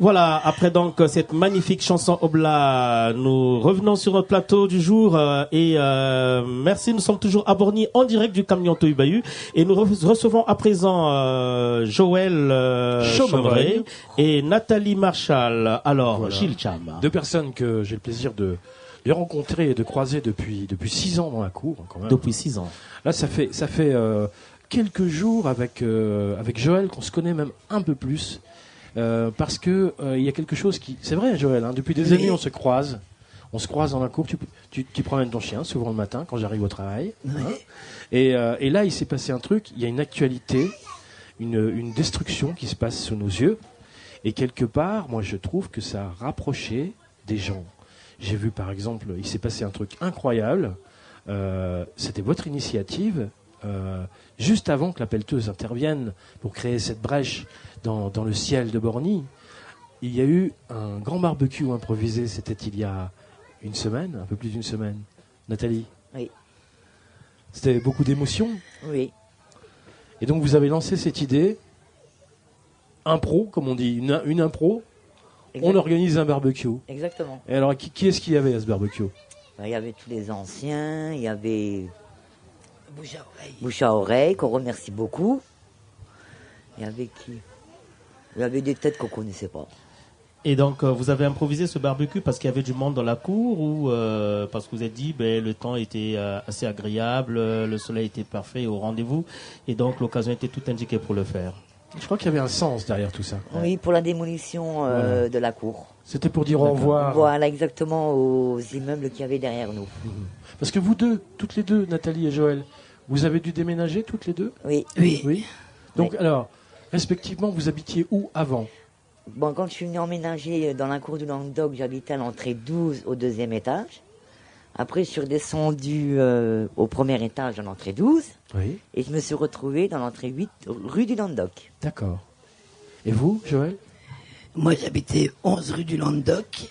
Voilà, après donc cette magnifique chanson Obla, nous revenons sur notre plateau du jour et merci, nous sommes toujours à Borny en direct du camion Tohubahu et nous recevons à présent Joël Chomrey et Nathalie Marshall. Alors, Voilà. Gilles Cham. Deux personnes que j'ai le plaisir de rencontrer et de croiser depuis 6 ans dans la cour, quand même. Depuis 6 ans. Là, ça fait quelques jours avec Joël qu'on se connaît même un peu plus. Parce que il y a quelque chose qui... C'est vrai, Joël, hein, depuis des années, on se croise dans la cour. Tu promènes ton chien, souvent le matin, quand j'arrive au travail. Oui. Hein. Et là, il s'est passé un truc. Il y a une actualité, une destruction qui se passe sous nos yeux. Et quelque part, moi, je trouve que ça a rapproché des gens. J'ai vu, par exemple, il s'est passé un truc incroyable. C'était votre initiative. Juste avant que la pelleteuse intervienne pour créer cette brèche dans le ciel de Borny, il y a eu un grand barbecue improvisé. C'était il y a une semaine, un peu plus d'une semaine. Nathalie ? Oui. C'était beaucoup d'émotions. Oui. Et donc vous avez lancé cette idée, impro, comme on dit, une impro. On organise un barbecue. Exactement. Et alors, qui est-ce qu'il y avait à ce barbecue ? Il y avait tous les anciens, il y avait Bouche à oreille, qu'on remercie beaucoup. Il y avait qui ? Il y avait des têtes qu'on connaissait pas. Et donc, vous avez improvisé ce barbecue parce qu'il y avait du monde dans la cour ou parce que vous avez dit le temps était assez agréable, le soleil était parfait au rendez-vous et donc l'occasion était tout indiquée pour le faire. Je crois qu'il y avait un sens derrière tout ça. Oui, pour la démolition Voilà. de la cour. C'était pour dire au revoir. Voilà, exactement, aux immeubles qu'il y avait derrière nous. Parce que vous deux, toutes les deux, Nathalie et Joël, vous avez dû déménager toutes les deux ? Oui. Oui. Donc, alors, respectivement, vous habitiez où avant ? Bon, quand je suis venu emménager dans la cour du Languedoc, j'habitais à l'entrée 12 au 2e étage. Après, je suis redescendu au premier étage à l'entrée 12. Oui. Et je me suis retrouvé dans l'entrée 8 rue du Languedoc. D'accord. Et vous, Joël ? Moi, j'habitais 11 rue du Languedoc.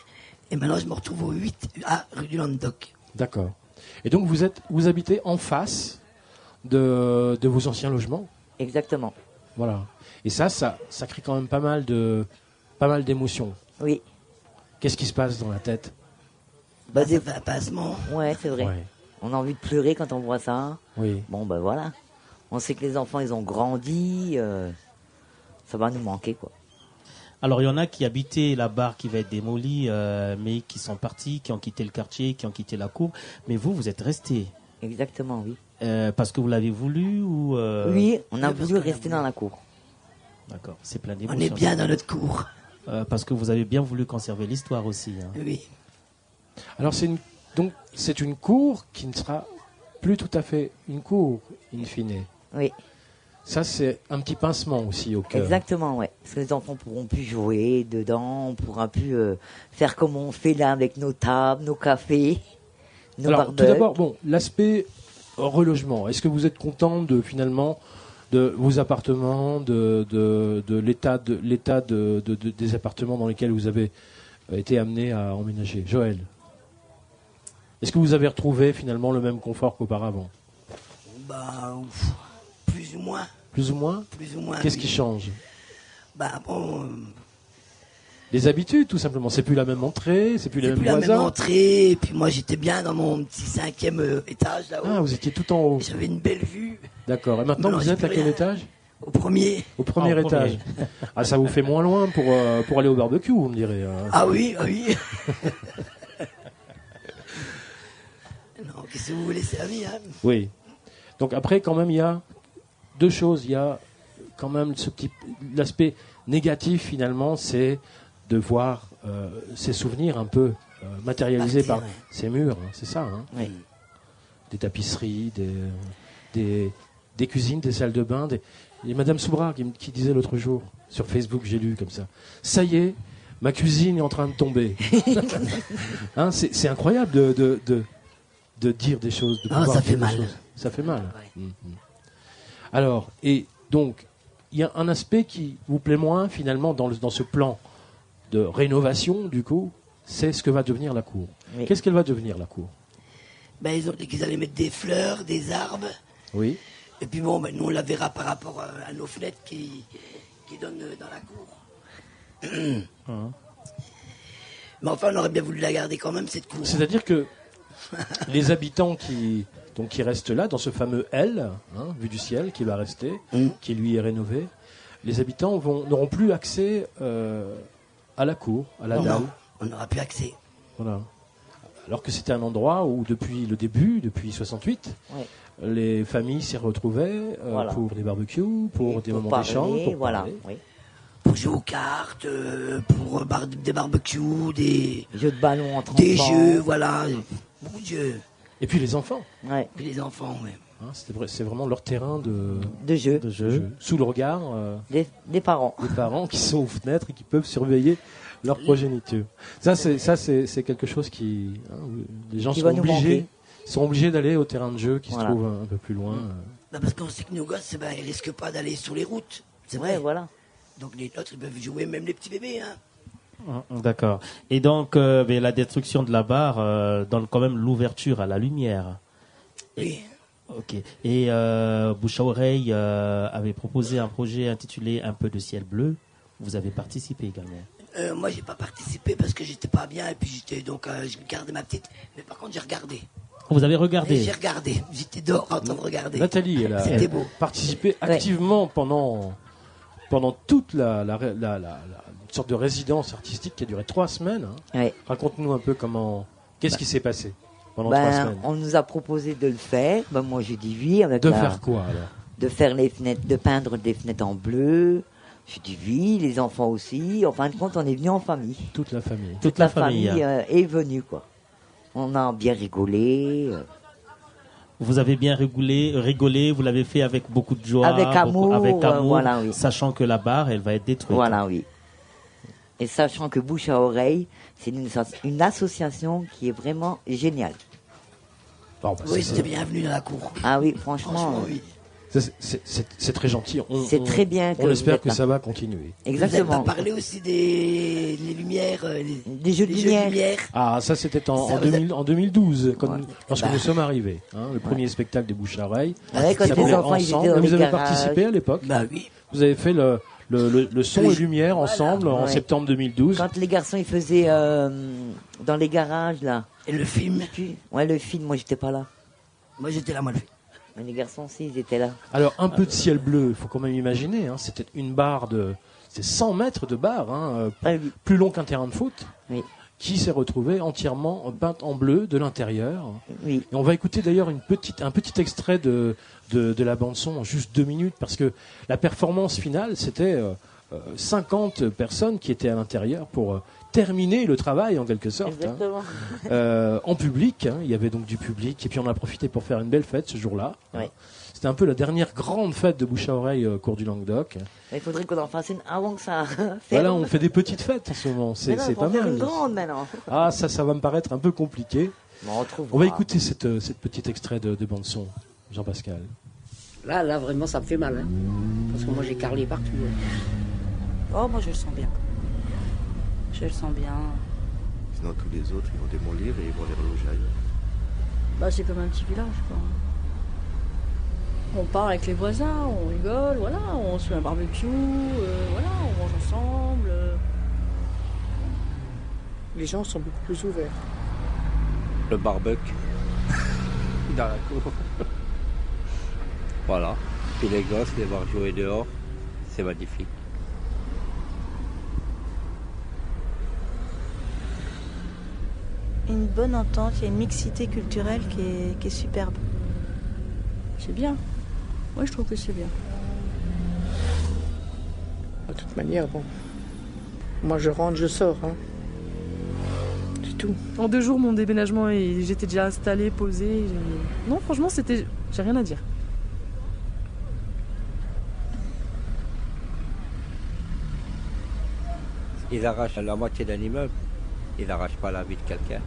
Et maintenant, je me retrouve au 8A rue du Languedoc. D'accord. Et donc, vous habitez en face de vos anciens logements ? Exactement. Voilà. Et ça crée quand même pas mal d'émotions. Oui. Qu'est-ce qui se passe dans la tête ? Ça fait un passement. Ouais, c'est vrai. Ouais. On a envie de pleurer quand on voit ça. Oui. Bon, ben voilà. On sait que les enfants, ils ont grandi. Ça va nous manquer, quoi. Alors, il y en a qui habitaient la barre qui va être démolie, mais qui sont partis, qui ont quitté le quartier, qui ont quitté la cour. Mais vous êtes restés. Exactement, oui. Parce que vous l'avez voulu ou Oui, on a voulu rester dans la cour. D'accord, c'est plein d'émotions. On est bien dans notre cour. Parce que vous avez bien voulu conserver l'histoire aussi. Hein. Oui. Alors c'est une cour qui ne sera plus tout à fait une cour, in fine. Oui. Ça, c'est un petit pincement aussi au cœur. Exactement, ouais. Parce que les enfants pourront plus jouer dedans, on pourra plus faire comme on fait là avec nos tables, nos cafés, nos Alors, barbecues. tout d'abord, l'aspect relogement. Est-ce que vous êtes content finalement de vos appartements, de l'état des appartements dans lesquels vous avez été amené à emménager? Joël, est-ce que vous avez retrouvé finalement le même confort qu'auparavant? Bah, plus ou moins. Plus ou moins? Plus ou moins. Qu'est-ce oui. qui change? Bah bon. Les habitudes, tout simplement. C'est plus la même entrée, c'est plus les mêmes la voisins. même entrée, et puis moi j'étais bien dans mon petit 5e étage là-haut. Ah, vous étiez tout en haut. J'avais une belle vue. D'accord. Et maintenant, Non, vous j'ai êtes à plus quel rien. étage? Au premier. Au premier au premier. étage. Ah, ça vous fait moins loin pour aller au barbecue, vous me direz. Ah oui, ah oui. Non, qu'est-ce que vous voulez, c'est la vie, hein. Oui. Donc après, quand même, il y a deux choses. Il y a quand même l'aspect négatif, finalement, c'est de voir ces souvenirs un peu matérialisés par ces murs. Hein, c'est ça. Hein. Oui. Des tapisseries, des cuisines, des salles de bain. Et Madame Soubra qui disait l'autre jour, sur Facebook, j'ai lu comme ça, ça y est, ma cuisine est en train de tomber. Hein, c'est incroyable de dire des choses. De Ah, pouvoir ça dire fait des mal. choses. Ça fait mal. Alors, et donc, il y a un aspect qui vous plaît moins, finalement, dans ce plan de rénovation, du coup, c'est ce que va devenir la cour. Oui. Qu'est-ce qu'elle va devenir, la cour? Ben, ils ont dit qu'ils allaient mettre des fleurs, des arbres. Oui. Et puis bon, ben, nous on la verra par rapport à nos fenêtres qui donnent dans la cour. Mais enfin, on aurait bien voulu la garder quand même, cette cour. C'est-à-dire que les habitants qui restent là, dans ce fameux L, hein, vue du ciel, qui va rester, qui lui est rénové, les habitants n'auront plus accès à la cour, à la dalle. Non, on n'aura plus accès. Voilà. Alors que c'était un endroit où, depuis le début, depuis 68, les familles s'y retrouvaient Voilà. pour des barbecues, pour des moments parler, d'échange, pour voilà. parler. Oui. Pour jouer aux cartes, pour des barbecues, des Jeux de ballon entre des enfants. jeux, voilà. Beaucoup de jeux. Et puis les enfants. Ouais. Et les enfants, oui. Hein, c'est vraiment leur terrain De jeu. de jeu. Sous le regard Des parents. des parents qui sont aux fenêtres et qui peuvent surveiller leur progéniture. Ça, c'est quelque chose qui... Hein, les gens Qui sont va nous obligés, manquer. d'aller au terrain de jeu qui Voilà. se trouve un peu plus loin. Bah, parce qu'on sait que nos gosses, ben, ils risquent pas d'aller sur les routes. C'est vrai. Ouais, voilà. Donc les autres, ils peuvent jouer, même les petits bébés. Hein. D'accord. Et donc, mais la destruction de la barre donne quand même l'ouverture à la lumière. Oui. Ok. Et Bouche à Oreille avait proposé un projet intitulé Un peu de ciel bleu. Vous avez participé également. Moi, j'ai pas participé parce que j'étais pas bien et puis je gardais ma petite. Mais par contre, j'ai regardé. Vous avez Et regardé. j'ai regardé. J'étais dehors en train de regarder. Nathalie, elle C'était a beau. participé activement pendant toute une sorte de résidence artistique qui a duré 3 semaines. Hein. Ouais. Raconte-nous un peu qu'est-ce qui s'est passé pendant 3 semaines. On nous a proposé de le faire. Ben, moi, j'ai dit oui. Avec De faire quoi, alors? De faire les fenêtres, de peindre des fenêtres en bleu. J'ai dit oui, les enfants aussi. En fin de compte, on est venu en famille. Toute la famille. Toute la famille est venue, quoi. On a bien rigolé. Vous avez bien rigolé, vous l'avez fait avec beaucoup de joie, Avec amour, voilà, oui. Sachant que la barre, elle va être détruite. Voilà, oui. Et sachant que Bouche à Oreille, c'est une association qui est vraiment géniale. Bon, bah, Oui, c'est- c'était bienvenu dans la cour. Ah oui, franchement. Franchement, oui. c'est très gentil. C'est très bien que On vous espère êtes que là. ça va continuer. Vous n'avez Exactement. pas parlé aussi des lumières, Des jeux de lumière. Ah, ça c'était en Ça, vous 2012, lorsque Bah. nous sommes arrivés. Hein, le premier spectacle des Bouches à Oreille. Ouais, quand Ça les s'appelait enfants, ils Ensemble. étaient dans Vous les avez garages. participé à l'époque. Bah oui. Vous avez fait le son et lumière ensemble en Ouais. septembre 2012. Quand les garçons, ils faisaient dans les garages, là. Et le film. Ouais, le film, moi, j'étais pas là. Moi, j'étais là, moi, le film. Mais les garçons aussi, ils étaient là. Alors, un peu de ciel bleu, il faut quand même imaginer. Hein, c'était une barre c'est 100 mètres de barre, hein, plus long qu'un terrain de foot. Oui. qui s'est retrouvée entièrement peinte en bleu de l'intérieur. Oui. Et on va écouter d'ailleurs un petit extrait de la bande-son en juste 2 minutes, parce que la performance finale, c'était 50 personnes qui étaient à l'intérieur pour terminer le travail en quelque sorte. Exactement. En public, hein, il y avait donc du public, et puis on a profité pour faire une belle fête ce jour-là. Oui. C'était un peu la dernière grande fête de bouche à oreille cours du Languedoc. Il faudrait qu'on en fasse une avant que ça. Voilà, on fait des petites fêtes en ce moment, c'est pas mal. Une grande maintenant. Ah, ça va me paraître un peu compliqué. Bon, on va écouter cette petit extrait de bande-son, Jean-Pascal. Là, vraiment, ça me fait mal. Hein. Parce que moi, j'ai carlé partout. Hein. Oh, moi, je le sens bien. Je le sens bien. Sinon, tous les autres, ils vont démolir et ils vont les reloger ailleurs. Bah, c'est comme un petit village, quoi. On part avec les voisins, on rigole, voilà, on se fait un barbecue, voilà, on mange ensemble. Les gens sont beaucoup plus ouverts. Le barbecue. Dans la cour. Voilà. Puis les gosses, les voir jouer dehors, c'est magnifique. Une bonne entente, il y a une mixité culturelle qui est superbe. C'est bien. Moi, je trouve que c'est bien. De toute manière, bon. Moi, je rentre, je sors. Hein. C'est tout. En 2 jours, mon déménagement, et j'étais déjà installée, posée. Non, franchement, j'ai rien à dire. Ils arrachent la moitié d'un immeuble. Ils n'arrachent pas la vie de quelqu'un.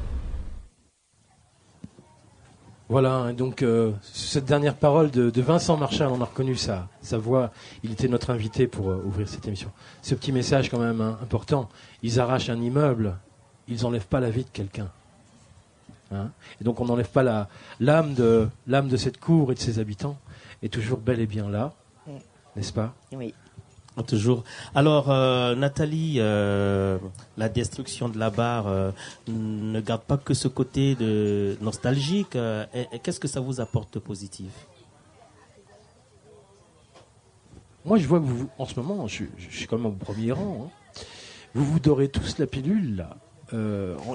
Voilà, donc cette dernière parole de Vincent Marchal, on a reconnu sa voix. Il était notre invité pour ouvrir cette émission. Ce petit message quand même important. Ils arrachent un immeuble, ils n'enlèvent pas la vie de quelqu'un. Hein, et donc on n'enlève pas l'âme de cette cour et de ses habitants, est toujours bel et bien là, n'est-ce pas? Oui. Toujours. Alors, Nathalie, la destruction de la barre ne garde pas que ce côté de nostalgique. Qu'est-ce que ça vous apporte de positif? Moi, je vois que vous, en ce moment, je suis quand même au premier rang. Hein. Vous dorez tous la pilule, là,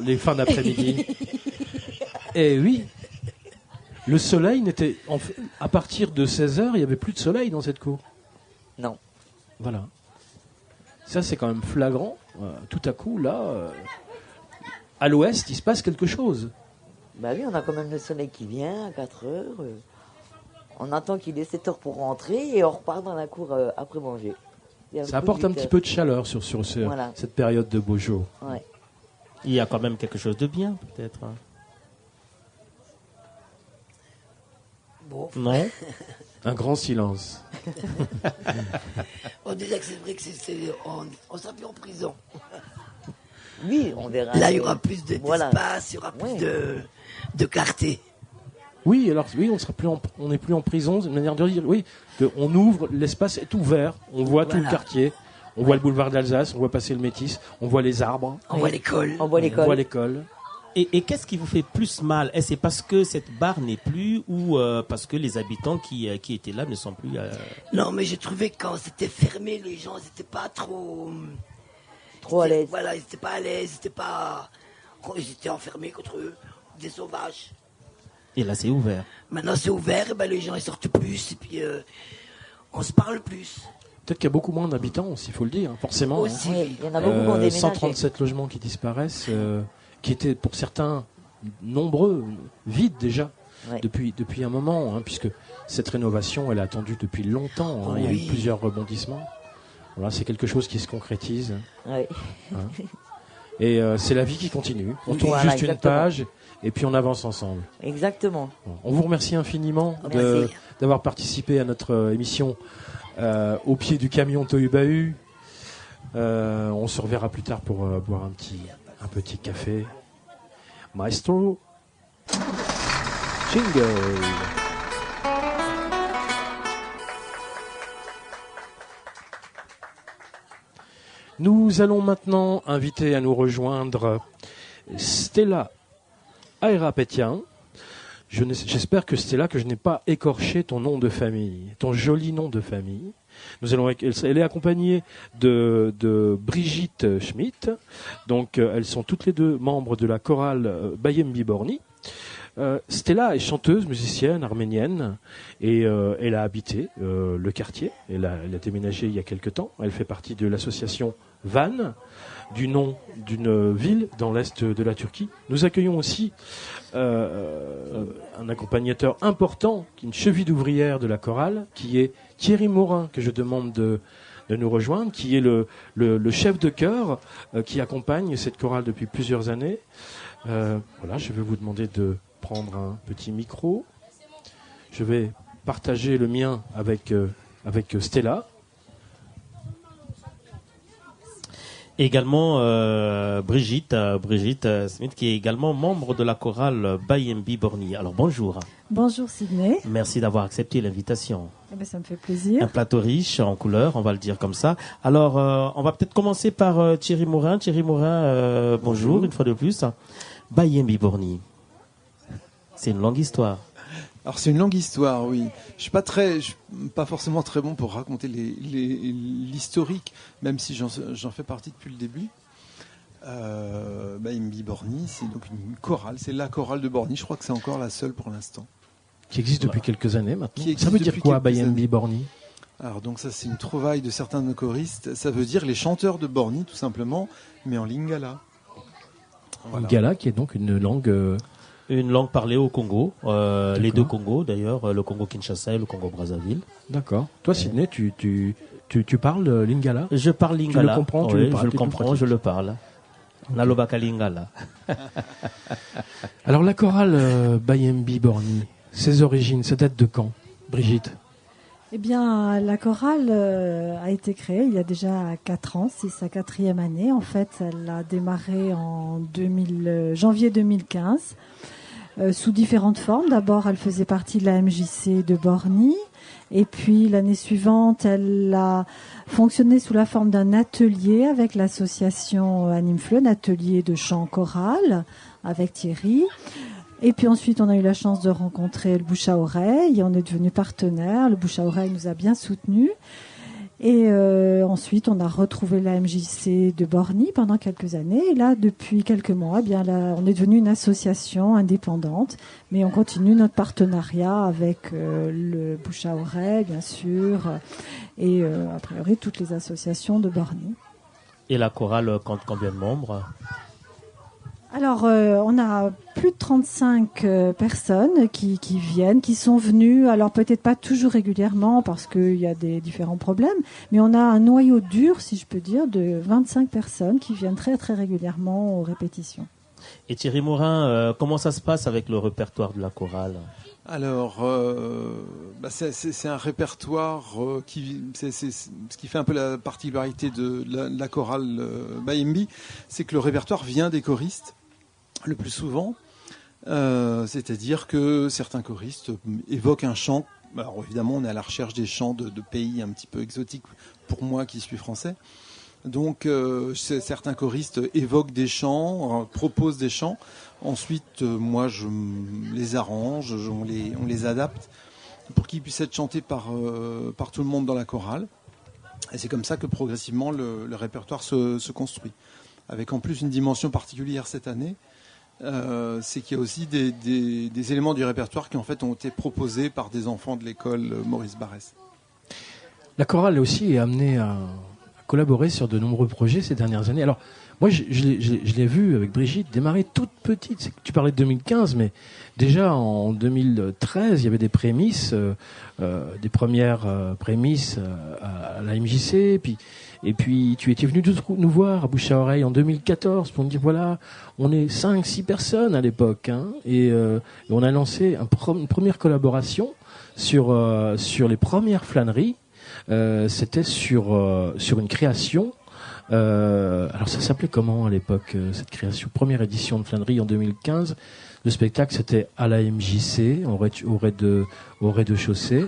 les fins d'après-midi. Et oui, le soleil n'était... À partir de 16h, il n'y avait plus de soleil dans cette cour. Non. Voilà. Ça, c'est quand même flagrant. Tout à coup, là, à l'ouest, il se passe quelque chose. Bah oui, on a quand même le soleil qui vient à 4 heures. On attend qu'il est 7 heures pour rentrer et on repart dans la cour après manger. Ça apporte un petit peu de chaleur sur voilà. cette période de beau jour. Ouais. Il y a quand même quelque chose de bien, peut-être. Bon. Non. Un grand silence. On disait que c'est vrai que on sera plus en prison. Oui, on verra. Là, il y aura plus d'espace, il y aura plus de clarté. Oui, alors oui, on n'est plus en prison, c'est une manière de dire. Oui, on ouvre, l'espace est ouvert, on voit tout le quartier, on voit le boulevard d'Alsace, on voit passer le Métis, on voit les arbres, on voit l'école, on voit l'école. Et qu'est-ce qui vous fait plus mal? Est-ce c'est parce que cette barre n'est plus ou parce que les habitants qui étaient là ne sont plus Non, mais j'ai trouvé que quand c'était fermé, les gens n'étaient pas trop à l'aise. Voilà, ils n'étaient pas à l'aise, ils étaient enfermés contre eux, des sauvages. Et là, c'est ouvert. Maintenant, c'est ouvert, et ben, les gens ils sortent plus, et puis on se parle plus. Peut-être qu'il y a beaucoup moins d'habitants aussi, il faut le dire, forcément. Aussi. Oui, il y en a beaucoup qui ont déménagé. 137 logements qui disparaissent, qui étaient pour certains nombreux, vides déjà, depuis un moment, hein, puisque cette rénovation, elle est attendue depuis longtemps. Hein, il y a eu plusieurs rebondissements. Voilà, c'est quelque chose qui se concrétise. Oui. Hein. Et c'est la vie qui continue. On tourne juste une page et puis on avance ensemble. Exactement. On vous remercie infiniment d'avoir participé à notre émission au pied du camion Tohubahu. On se reverra plus tard pour boire un petit café. Maestro. Jingle. Nous allons maintenant inviter à nous rejoindre Stella Aerapetian, J'espère que Stella, que je n'ai pas écorché ton nom de famille, ton joli nom de famille. Elle est accompagnée de Brigitte Schmidt. Donc, elles sont toutes les deux membres de la chorale Bayembi Borny. Stella est chanteuse, musicienne, arménienne, et elle a habité le quartier. Elle a déménagé il y a quelque temps. Elle fait partie de l'association Van, du nom d'une ville dans l'est de la Turquie. Nous accueillons aussi un accompagnateur important, une cheville d'ouvrière de la chorale, qui est Thierry Morin, que je demande de nous rejoindre, qui est le chef de chœur qui accompagne cette chorale depuis plusieurs années. Voilà, je vais vous demander de prendre un petit micro. Je vais partager le mien avec Stella. Également Brigitte Smith, qui est également membre de la chorale Bayembi Borny. Alors bonjour. Bonjour Sydney. Merci d'avoir accepté l'invitation. Eh bien, ça me fait plaisir. Un plateau riche en couleurs, on va le dire comme ça. Alors on va peut-être commencer par Thierry Morin. Thierry Morin, bonjour une fois de plus. Bayembi Borny, c'est une longue histoire. Alors c'est une longue histoire, oui. Je suis pas forcément très bon pour raconter l'historique, même si j'en fais partie depuis le début. Bayembi Borny, c'est donc une chorale, c'est la chorale de Borny. Je crois que c'est encore la seule pour l'instant. Qui existe depuis quelques années maintenant. Ça veut dire quoi, Bayembi Borny? Alors donc ça, c'est une trouvaille de certains de nos choristes. Ça veut dire les chanteurs de Borny, tout simplement, mais en lingala. Voilà. Lingala, qui est donc une langue. Une langue parlée au Congo, les deux Congos d'ailleurs, le Congo Kinshasa et le Congo Brazzaville. D'accord. Toi, Sydney, tu parles lingala? Je parle lingala. Tu le comprends? Oui, je le comprends, je le parle. Nalobaka lingala. Alors la chorale Bayembi Borny, ses origines, ça date de quand, Brigitte? Eh bien, la chorale a été créée il y a déjà 4 ans, c'est sa 4e année. En fait, elle a démarré en janvier 2015. Sous différentes formes. D'abord, elle faisait partie de la MJC de Borny. Et puis, l'année suivante, elle a fonctionné sous la forme d'un atelier avec l'association Animfleu, un atelier de chant choral avec Thierry. Et puis ensuite, on a eu la chance de rencontrer le Bouche à Oreille. On est devenu partenaire. Le Bouche à Oreille nous a bien soutenus. Et ensuite, on a retrouvé la MJC de Borny pendant quelques années. Et là, depuis quelques mois, eh bien là, on est devenu une association indépendante. Mais on continue notre partenariat avec le Bouche à Oreille, bien sûr, et a priori toutes les associations de Borny. Et la chorale compte combien de membres ? Alors, on a plus de 35 personnes qui viennent, qui sont venues, alors peut-être pas toujours régulièrement parce qu'il y a des différents problèmes, mais on a un noyau dur, si je peux dire, de 25 personnes qui viennent très très régulièrement aux répétitions. Et Thierry Morin, comment ça se passe avec le répertoire de la chorale ? Alors, c'est un répertoire c'est ce qui fait un peu la particularité de la chorale Bayembi, c'est que le répertoire vient des choristes le plus souvent, c'est-à-dire que certains choristes évoquent un chant. Alors évidemment, on est à la recherche des chants de pays un petit peu exotiques pour moi qui suis français. Donc certains choristes évoquent des chants, proposent des chants. Ensuite, moi, je les arrange, on les adapte pour qu'ils puissent être chantés par tout le monde dans la chorale. Et c'est comme ça que progressivement le répertoire se construit. Avec en plus une dimension particulière cette année, c'est qu'il y a aussi des éléments du répertoire qui en fait ont été proposés par des enfants de l'école Maurice Barrès. La chorale aussi est amenée à collaborer sur de nombreux projets ces dernières années. Alors, moi, je l'ai vu avec Brigitte démarrer toute petite. Tu parlais de 2015, mais déjà en 2013, il y avait des prémices, des premières prémices à la MJC. Et puis, tu étais venu nous voir à Bouche à Oreille en 2014 pour nous dire, voilà, on est 5-6 personnes à l'époque. Hein, et on a lancé une première collaboration sur les premières flâneries. C'était sur une création. Alors ça s'appelait comment à l'époque cette création? Première édition de flânerie en 2015. Le spectacle c'était à la MJC au rez-de-chaussée.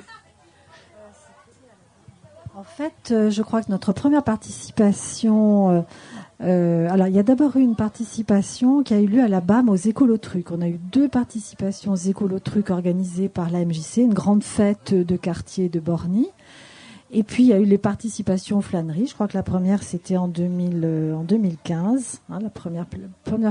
En fait, je crois que notre première participation... alors, il y a d'abord eu une participation qui a eu lieu à la BAM aux écolotrucs. On a eu 2 participations aux écolotrucs organisées par la MJC, une grande fête de quartier de Borny. Et puis, il y a eu les participations aux flâneries. Je crois que la première, c'était en 2015, hein, la première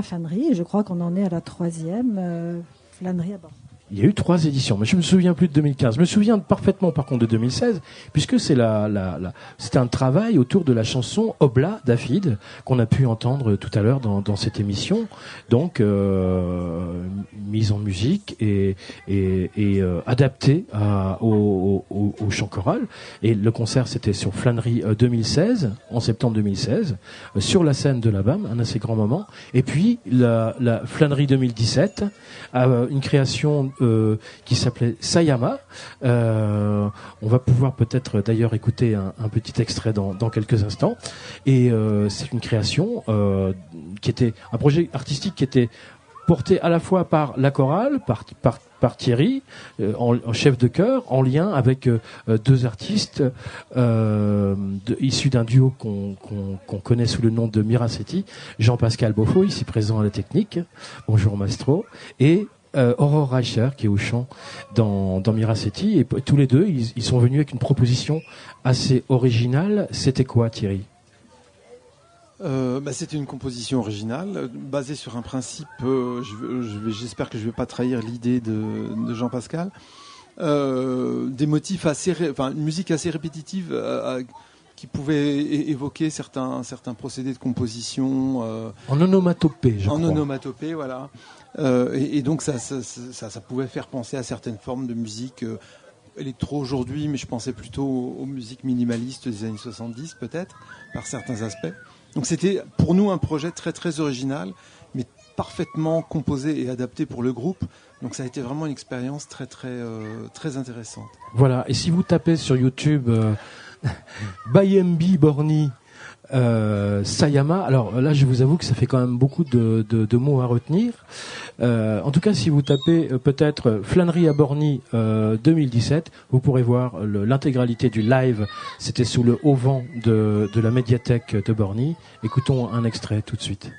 flânerie. Et je crois qu'on en est à la 3e flânerie à Borny. Il y a eu 3 éditions, mais je me souviens plus de 2015. Je me souviens parfaitement, par contre, de 2016, puisque c'est c'était un travail autour de la chanson Obla d'Afid qu'on a pu entendre tout à l'heure dans cette émission. Donc, mise en musique et adaptée au chant choral. Et le concert, c'était sur Flânerie 2016, en septembre 2016, sur la scène de la BAM, un assez grand moment. Et puis, la Flânerie 2017, une création qui s'appelait Sayama. On va pouvoir peut-être d'ailleurs écouter un petit extrait dans quelques instants. Et c'est une création qui était un projet artistique qui était porté à la fois par la chorale, par Thierry, en chef de chœur, en lien avec 2 artistes issus d'un duo qu'on connaît sous le nom de Miracetti, Jean-Pascal Beaufort, ici présent à la technique, bonjour Mastro, et Aurore Reicher qui est au chant dans Miracetti, et tous les 2 ils sont venus avec une proposition assez originale. C'était quoi, Thierry? C'était une composition originale basée sur un principe, j'espère que je ne vais pas trahir l'idée de Jean-Pascal, des motifs une musique assez répétitive qui pouvait évoquer certains procédés de composition en onomatopée, je crois. En onomatopée, voilà. Et donc ça pouvait faire penser à certaines formes de musique électro aujourd'hui, mais je pensais plutôt aux musiques minimalistes des années 70 peut-être, par certains aspects. Donc c'était pour nous un projet très très original, mais parfaitement composé et adapté pour le groupe. Donc ça a été vraiment une expérience très très très intéressante. Voilà, et si vous tapez sur YouTube Bayembi Borny Sayama, alors là je vous avoue que ça fait quand même beaucoup de mots à retenir. En tout cas, si vous tapez peut-être Flânerie à Borny 2017, vous pourrez voir l'intégralité du live. C'était sous le haut vent de la médiathèque de Borny. Écoutons un extrait tout de suite.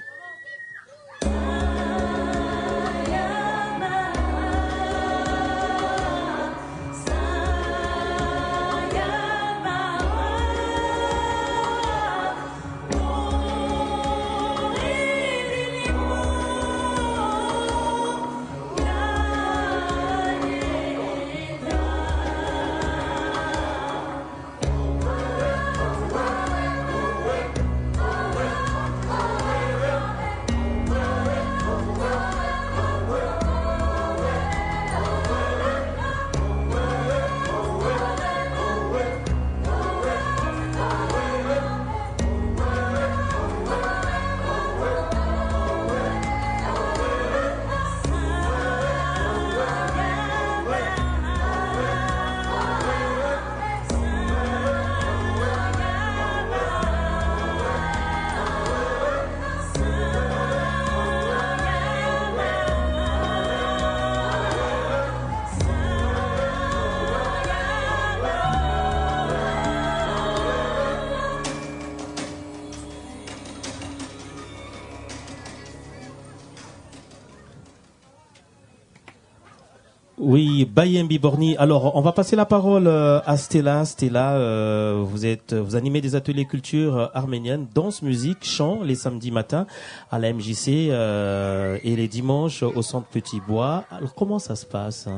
Oui, Bayembi Borny. Alors, on va passer la parole à Stella. Stella, vous animez des ateliers culture arménienne, danse, musique, chant les samedis matins à la MJC et les dimanches au centre Petit Bois. Alors, comment ça se passe?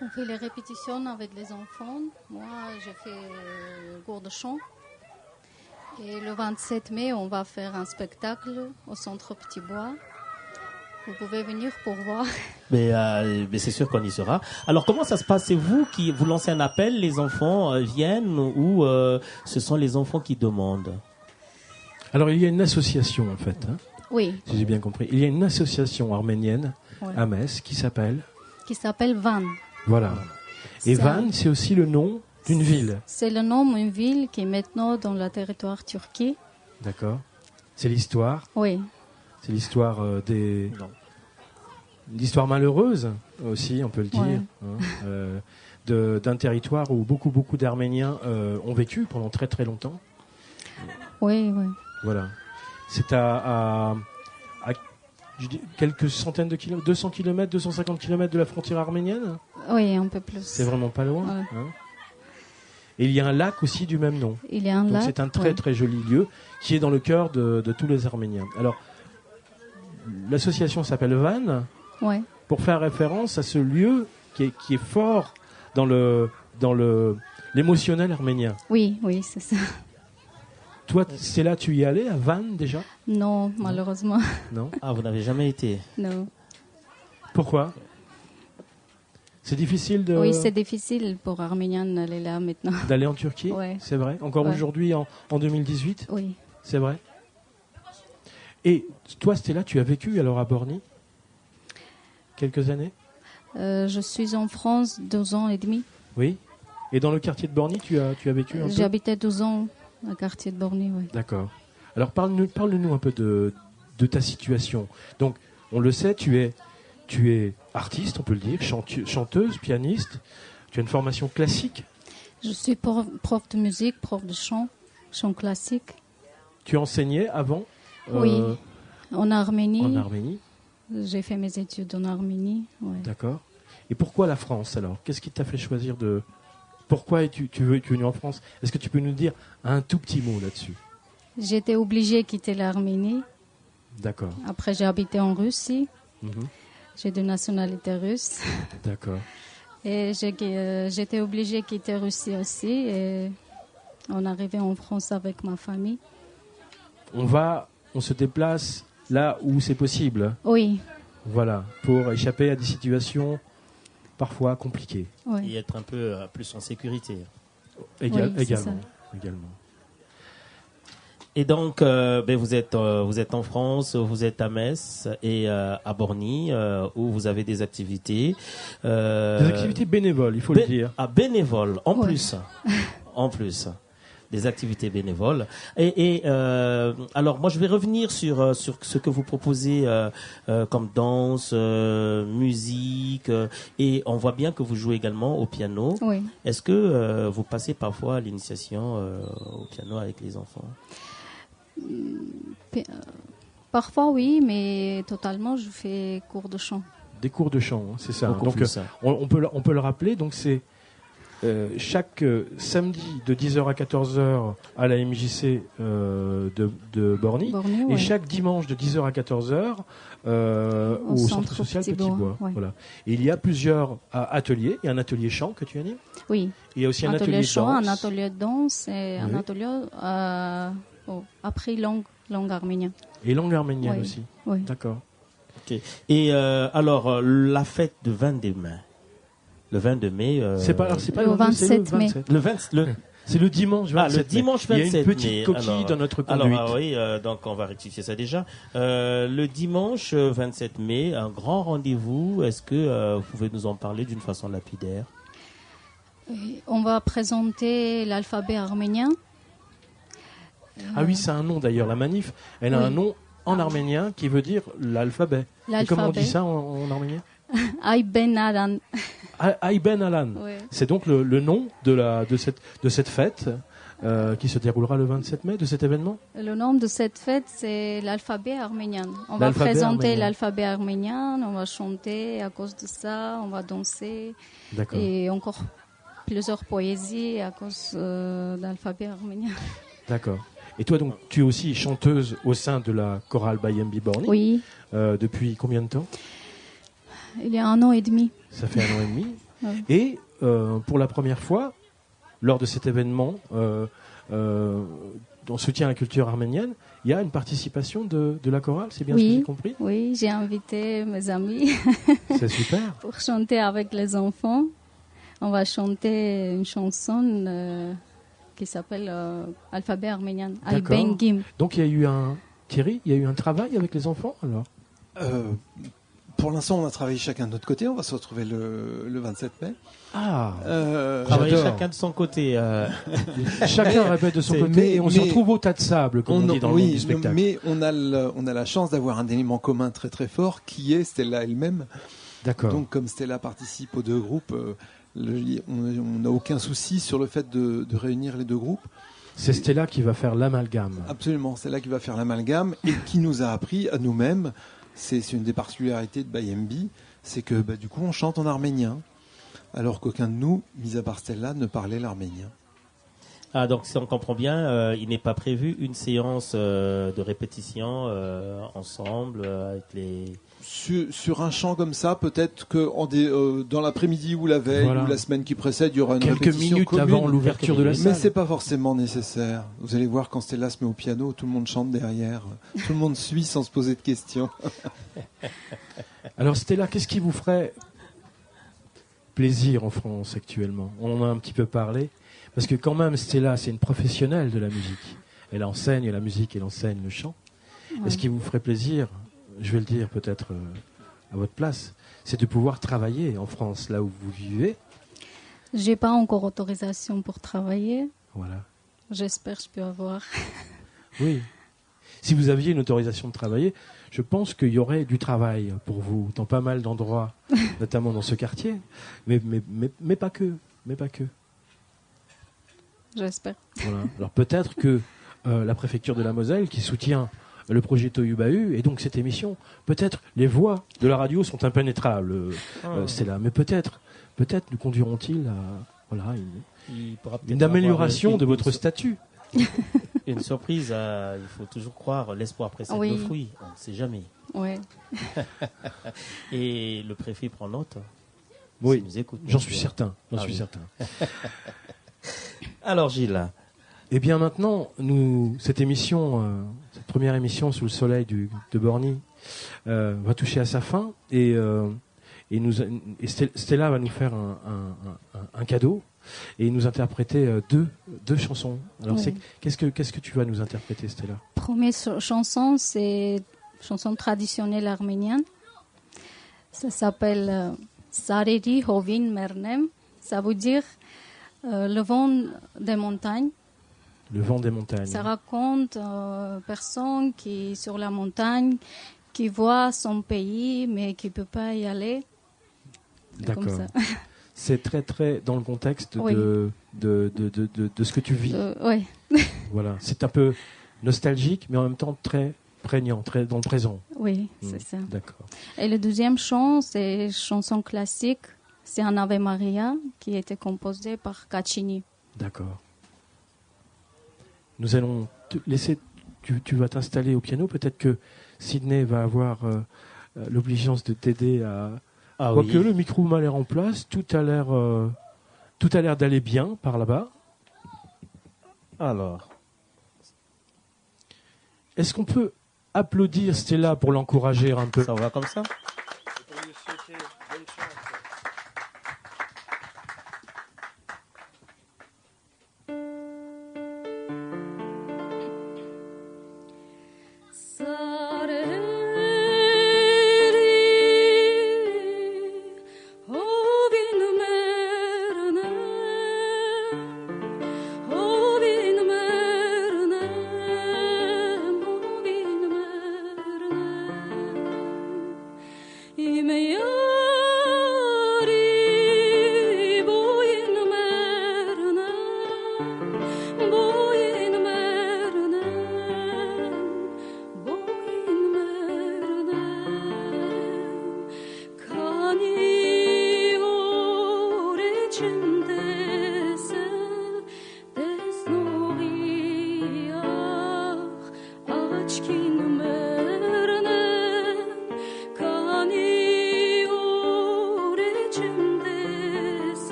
On fait les répétitions avec les enfants. Moi, j'ai fait cours de chant. Et le 27 mai, on va faire un spectacle au centre Petit Bois. Vous pouvez venir pour voir. Mais c'est sûr qu'on y sera. Alors, comment ça se passe? C'est vous qui vous lancez un appel, les enfants viennent ou ce sont les enfants qui demandent? Alors, il y a une association, en fait. Hein, oui. Si j'ai bien compris. Il y a une association arménienne à Metz qui s'appelle Van. Voilà. Et Van, c'est aussi le nom d'une ville. C'est le nom d'une ville qui est maintenant dans le territoire turquie. D'accord. C'est l'histoire. Oui. C'est l'histoire l'histoire malheureuse aussi, on peut le dire, hein, d'un territoire où beaucoup d'Arméniens ont vécu pendant très très longtemps. Oui, oui. Voilà. C'est à quelques centaines de kilomètres, 200 km, 250 km de la frontière arménienne. Oui, un peu plus. C'est vraiment pas loin. Ouais. Hein. Et il y a un lac aussi du même nom. Il y a un Donc lac. c'est un très très joli lieu qui est dans le cœur de tous les Arméniens. Alors, l'association s'appelle Van, Ouais. pour faire référence à ce lieu qui est fort dans l'émotionnel arménien. Oui, c'est ça. Toi, c'est là, tu y es allé, à Van déjà? Non, malheureusement. Non. Ah, vous n'avez jamais été? Non. Pourquoi? C'est difficile de... Oui, c'est difficile pour Arméniens d'aller là maintenant. D'aller en Turquie? Ouais. C'est vrai? Encore Ouais. aujourd'hui, en 2018? Oui. C'est vrai? Et toi, Stella, tu as vécu alors à Borny quelques années? Je suis en France 2 ans et demi. Oui. Et dans le quartier de Borny, tu as vécu un peu? J'habitais 12 ans au quartier de Borny, oui. D'accord. Alors parle-nous un peu de ta situation. Donc, on le sait, tu es artiste, on peut le dire, chanteuse, pianiste. Tu as une formation classique. Je suis prof de musique, prof de chant classique. Tu enseignais avant? Oui, en Arménie. En Arménie. J'ai fait mes études en Arménie. Ouais. D'accord. Et pourquoi la France alors? Qu'est-ce qui t'a fait choisir de... Pourquoi es-tu venu en France? Est-ce que tu peux nous dire un tout petit mot là-dessus? J'étais obligée de quitter l'Arménie. D'accord. Après, j'ai habité en Russie. Mhm. J'ai de nationalité russe. D'accord. Et j'étais obligée de quitter Russie aussi. Et on est arrivé en France avec ma famille. On se déplace là où c'est possible. Oui. Voilà, pour échapper à des situations parfois compliquées. Oui. Et être un peu plus en sécurité. Également. Et donc, vous êtes en France, vous êtes à Metz et à Borny, où vous avez des activités. Des activités bénévoles, il faut le dire. Ah, bénévoles, en plus. En plus. Des activités bénévoles. Alors, moi, je vais revenir sur ce que vous proposez comme danse, musique, et on voit bien que vous jouez également au piano. Oui. Est-ce que vous passez parfois à l'initiation au piano avec les enfants? Parfois, oui, mais totalement, je fais cours de chant. Des cours de chant, hein, c'est ça. Beaucoup Donc, plus, ça. on peut le rappeler. Donc, c'est chaque samedi de 10h à 14h à la MJC de Borny, Borny, et chaque dimanche de 10h à 14h au centre social Petit Bois. Ouais. Voilà. Et il y a plusieurs ateliers. Il y a un atelier chant que tu animes. Oui. Il y a aussi un atelier de chant, danse. un atelier de danse et un Oui. atelier après langue arménienne. Et langue arménienne Oui. aussi. Oui. D'accord. Ok. Et alors, la fête de 22 mai. Le 22 mai. C'est pas le 27 mai. C'est le dimanche 27 le dimanche mai. 27 Il y a une petite mai. coquille Alors, dans notre conduite. Alors, oui, donc on va rectifier ça déjà. Le dimanche 27 mai, un grand rendez-vous. Est-ce que vous pouvez nous en parler d'une façon lapidaire? On va présenter l'alphabet arménien. Ah oui, c'est un nom d'ailleurs, la manif. Elle a Oui. un nom en arménien qui veut dire l'alphabet. Et comment on dit ça en arménien? Aï Ben Alan. Aï Ben Alan. Oui. C'est donc le nom de cette fête qui se déroulera le 27 mai, de cet événement. Le nom de cette fête, c'est l'alphabet arménien. On va L'alphabet présenter arménien. l'alphabet arménien, on va chanter à cause de ça, on va danser. D'accord. Et encore plusieurs poésies à cause de l'alphabet arménien. D'accord. Et toi, donc, tu es aussi chanteuse au sein de la chorale Bayembi Borny. Oui. Depuis combien de temps? Il y a 1 an et demi. Ça fait 1 an et demi. Ouais. Et pour la première fois, lors de cet événement, en soutien à la culture arménienne, il y a une participation de la chorale, c'est bien ce que j'ai compris? Oui, j'ai invité mes amis C'est super. pour chanter avec les enfants. On va chanter une chanson qui s'appelle Alphabet arménien. Aï D'accord. Ben Gim. Donc il y a eu Thierry, il y a eu un travail avec les enfants alors? Pour l'instant, on a travaillé chacun de notre côté. On va se retrouver le 27 mai. Ah, Travailler j'adore. chacun de son côté. Chacun répète de son côté et on se retrouve au tas de sable, comme on dit dans le monde du spectacle. Mais on a la chance d'avoir un élément commun très très fort qui est Stella elle-même. D'accord. Donc comme Stella participe aux 2 groupes, on n'a aucun souci sur le fait de réunir les deux groupes. C'est Stella qui va faire l'amalgame. Absolument, c'est là qui va faire l'amalgame et qui nous a appris à nous-mêmes, c'est une des particularités de Bayembi, c'est que du coup on chante en arménien, alors qu'aucun de nous, mis à part Stella, ne parlait l'arménien. Ah, donc si on comprend bien, il n'est pas prévu une séance de répétition ensemble avec les... Sur un chant comme ça, peut-être que dans l'après-midi ou la veille ou la semaine qui précède, il y aura une quelques répétition minutes commune. avant l'ouverture de la salle. Mais c'est pas forcément nécessaire. Vous allez voir, quand Stella se met au piano, tout le monde chante derrière. Tout le monde suit sans se poser de questions. Alors Stella, qu'est-ce qui vous ferait plaisir en France actuellement? On en a un petit peu parlé. Parce que quand même, Stella, c'est une professionnelle de la musique. Elle enseigne la musique, elle enseigne le chant. Ouais. Est-ce qui vous ferait plaisir, je vais le dire peut-être à votre place, c'est de pouvoir travailler en France, là où vous vivez? J'ai pas encore autorisation pour travailler. Voilà. J'espère que je peux avoir. Oui. Si vous aviez une autorisation de travailler, je pense qu'il y aurait du travail pour vous dans pas mal d'endroits, notamment dans ce quartier. Mais pas que. Mais pas que. J'espère. Voilà. Alors peut-être que la préfecture de la Moselle, qui soutient le projet Tohubahu, et donc cette émission, peut-être les voix de la radio sont impénétrables, c'est là. Mais peut-être nous conduiront-ils à une amélioration de votre statut. Une surprise, il faut toujours croire, l'espoir précède le fruit, on ne sait jamais. Ouais. Et le préfet prend note. Oui, nous écoute, j'en suis certain. Certain. Alors Gilles. Eh bien maintenant, cette émission, cette première émission sous le soleil de Borny, va toucher à sa fin et Stella va nous faire un cadeau et nous interpréter deux chansons. Alors oui. qu'est-ce que tu vas nous interpréter, Stella? Première chanson, c'est une chanson traditionnelle arménienne. Ça s'appelle Sareri Hovin Mernem. Ça veut dire le vent des montagnes. Le vent des montagnes. Ça raconte une personne qui est sur la montagne, qui voit son pays, mais qui ne peut pas y aller. D'accord. Comme ça. C'est très, très dans le contexte oui. de ce que tu vis. Oui. Voilà. C'est un peu nostalgique, mais en même temps très prégnant, très dans le présent. Oui, c'est ça. D'accord. Et le deuxième chant, c'est une chanson classique. C'est un Ave Maria qui a été composé par Caccini. D'accord. Nous allons te laisser. Tu vas t'installer au piano. Peut-être que Sydney va avoir l'obligeance de t'aider à. Quoique le micro m'a l'air en place, tout a l'air d'aller bien par là-bas. Alors, est-ce qu'on peut applaudir Stella pour l'encourager un peu? Ça va comme ça?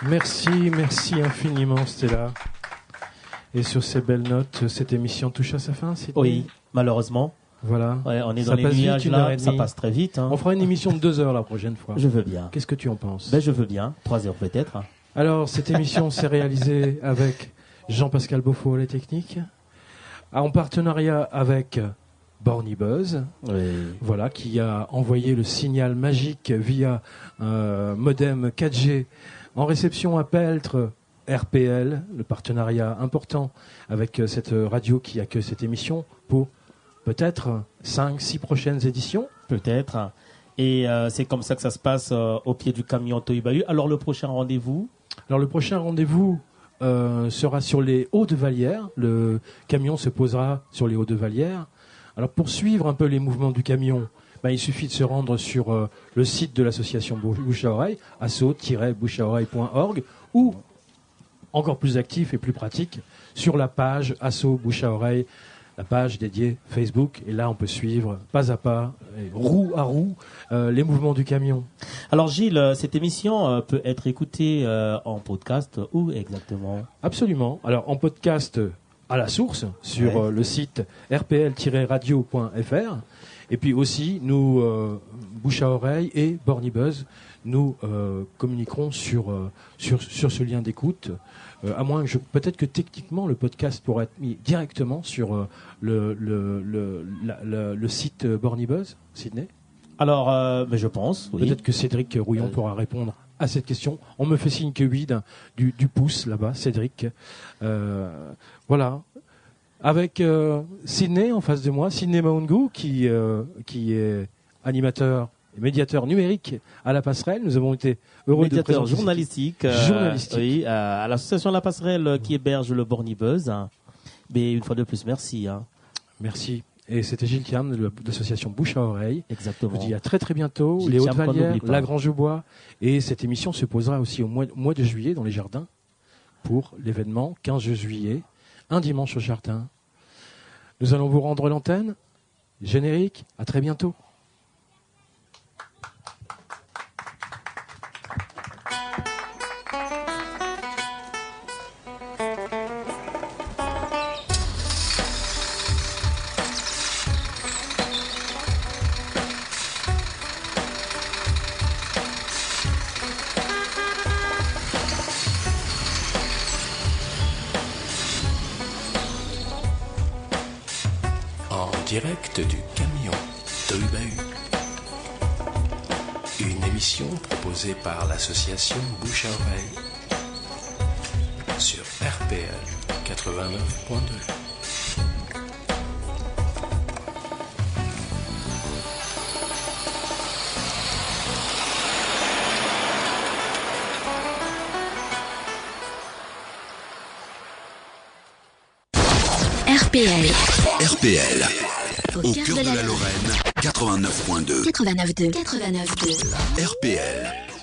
Merci infiniment Stella. Et sur ces belles notes, cette émission touche à sa fin, Sydney ? Oui, malheureusement. Voilà. Ouais, on est ça dans les nuages vite, là, ça passe très vite. Hein. On fera une émission de 2 heures la prochaine fois. Je veux bien. Qu'est-ce que tu en penses ? Ben, je veux bien. 3 heures peut-être. Alors, cette émission s'est réalisée avec Jean-Pascal Beaufort à la technique, en partenariat avec Borny Buzz, voilà, qui a envoyé le signal magique via un modem 4G en réception à Peltre, RPL, le partenariat important avec cette radio qui accueille cette émission pour peut-être 5-6 prochaines éditions. Peut-être. Et c'est comme ça que ça se passe au pied du camion Tohubahu. Alors le prochain rendez-vous ? Alors le prochain rendez-vous sera sur les Hauts de Vallière. Le camion se posera sur les Hauts de Vallière. Alors pour suivre un peu les mouvements du camion, il suffit de se rendre sur le site de l'association Bouche à Oreille, asso-boucheaoreille.org, ou encore plus actif et plus pratique, sur la page Asso Bouche à Oreille, la page dédiée Facebook. Et là, on peut suivre pas à pas, roue à roue, les mouvements du camion. Alors Gilles, cette émission peut être écoutée en podcast, où exactement ? Absolument. Alors en podcast à la source, sur le site rpl-radio.fr. Et puis aussi, nous, Bouche à Oreille et Borny Buzz, nous communiquerons sur ce lien d'écoute. À moins que peut-être que techniquement, le podcast pourrait être mis directement sur le site Borny Buzz, Sydney. Alors, mais je pense, oui. Peut-être que Cédric Rouillon pourra répondre à cette question. On me fait signe que oui, du pouce là-bas, Cédric. Voilà. Avec Sydney en face de moi, Sydney Maungu, qui est animateur et médiateur numérique à La Passerelle. Nous avons été heureux de présenter journalistique, oui, à l'association La Passerelle qui héberge le Borny Buzz. Mais une fois de plus, merci. Merci. Et c'était Gilles Thiam de l'association Bouche à Oreille. Exactement. Je vous dis à très très bientôt. Gilles les Thiam, Hautes-Vallières, la Grange-Bois. Et cette émission se posera aussi au mois de juillet dans les jardins pour l'événement 15 juillet, un dimanche au jardin. Nous allons vous rendre l'antenne. Générique, à très bientôt. Direct du camion Tohubahu. Une émission proposée par l'association Bouche à Oreille sur RPL 89.2. RPL. Au cœur de la Lorraine, 89.2. 89.2. RPL.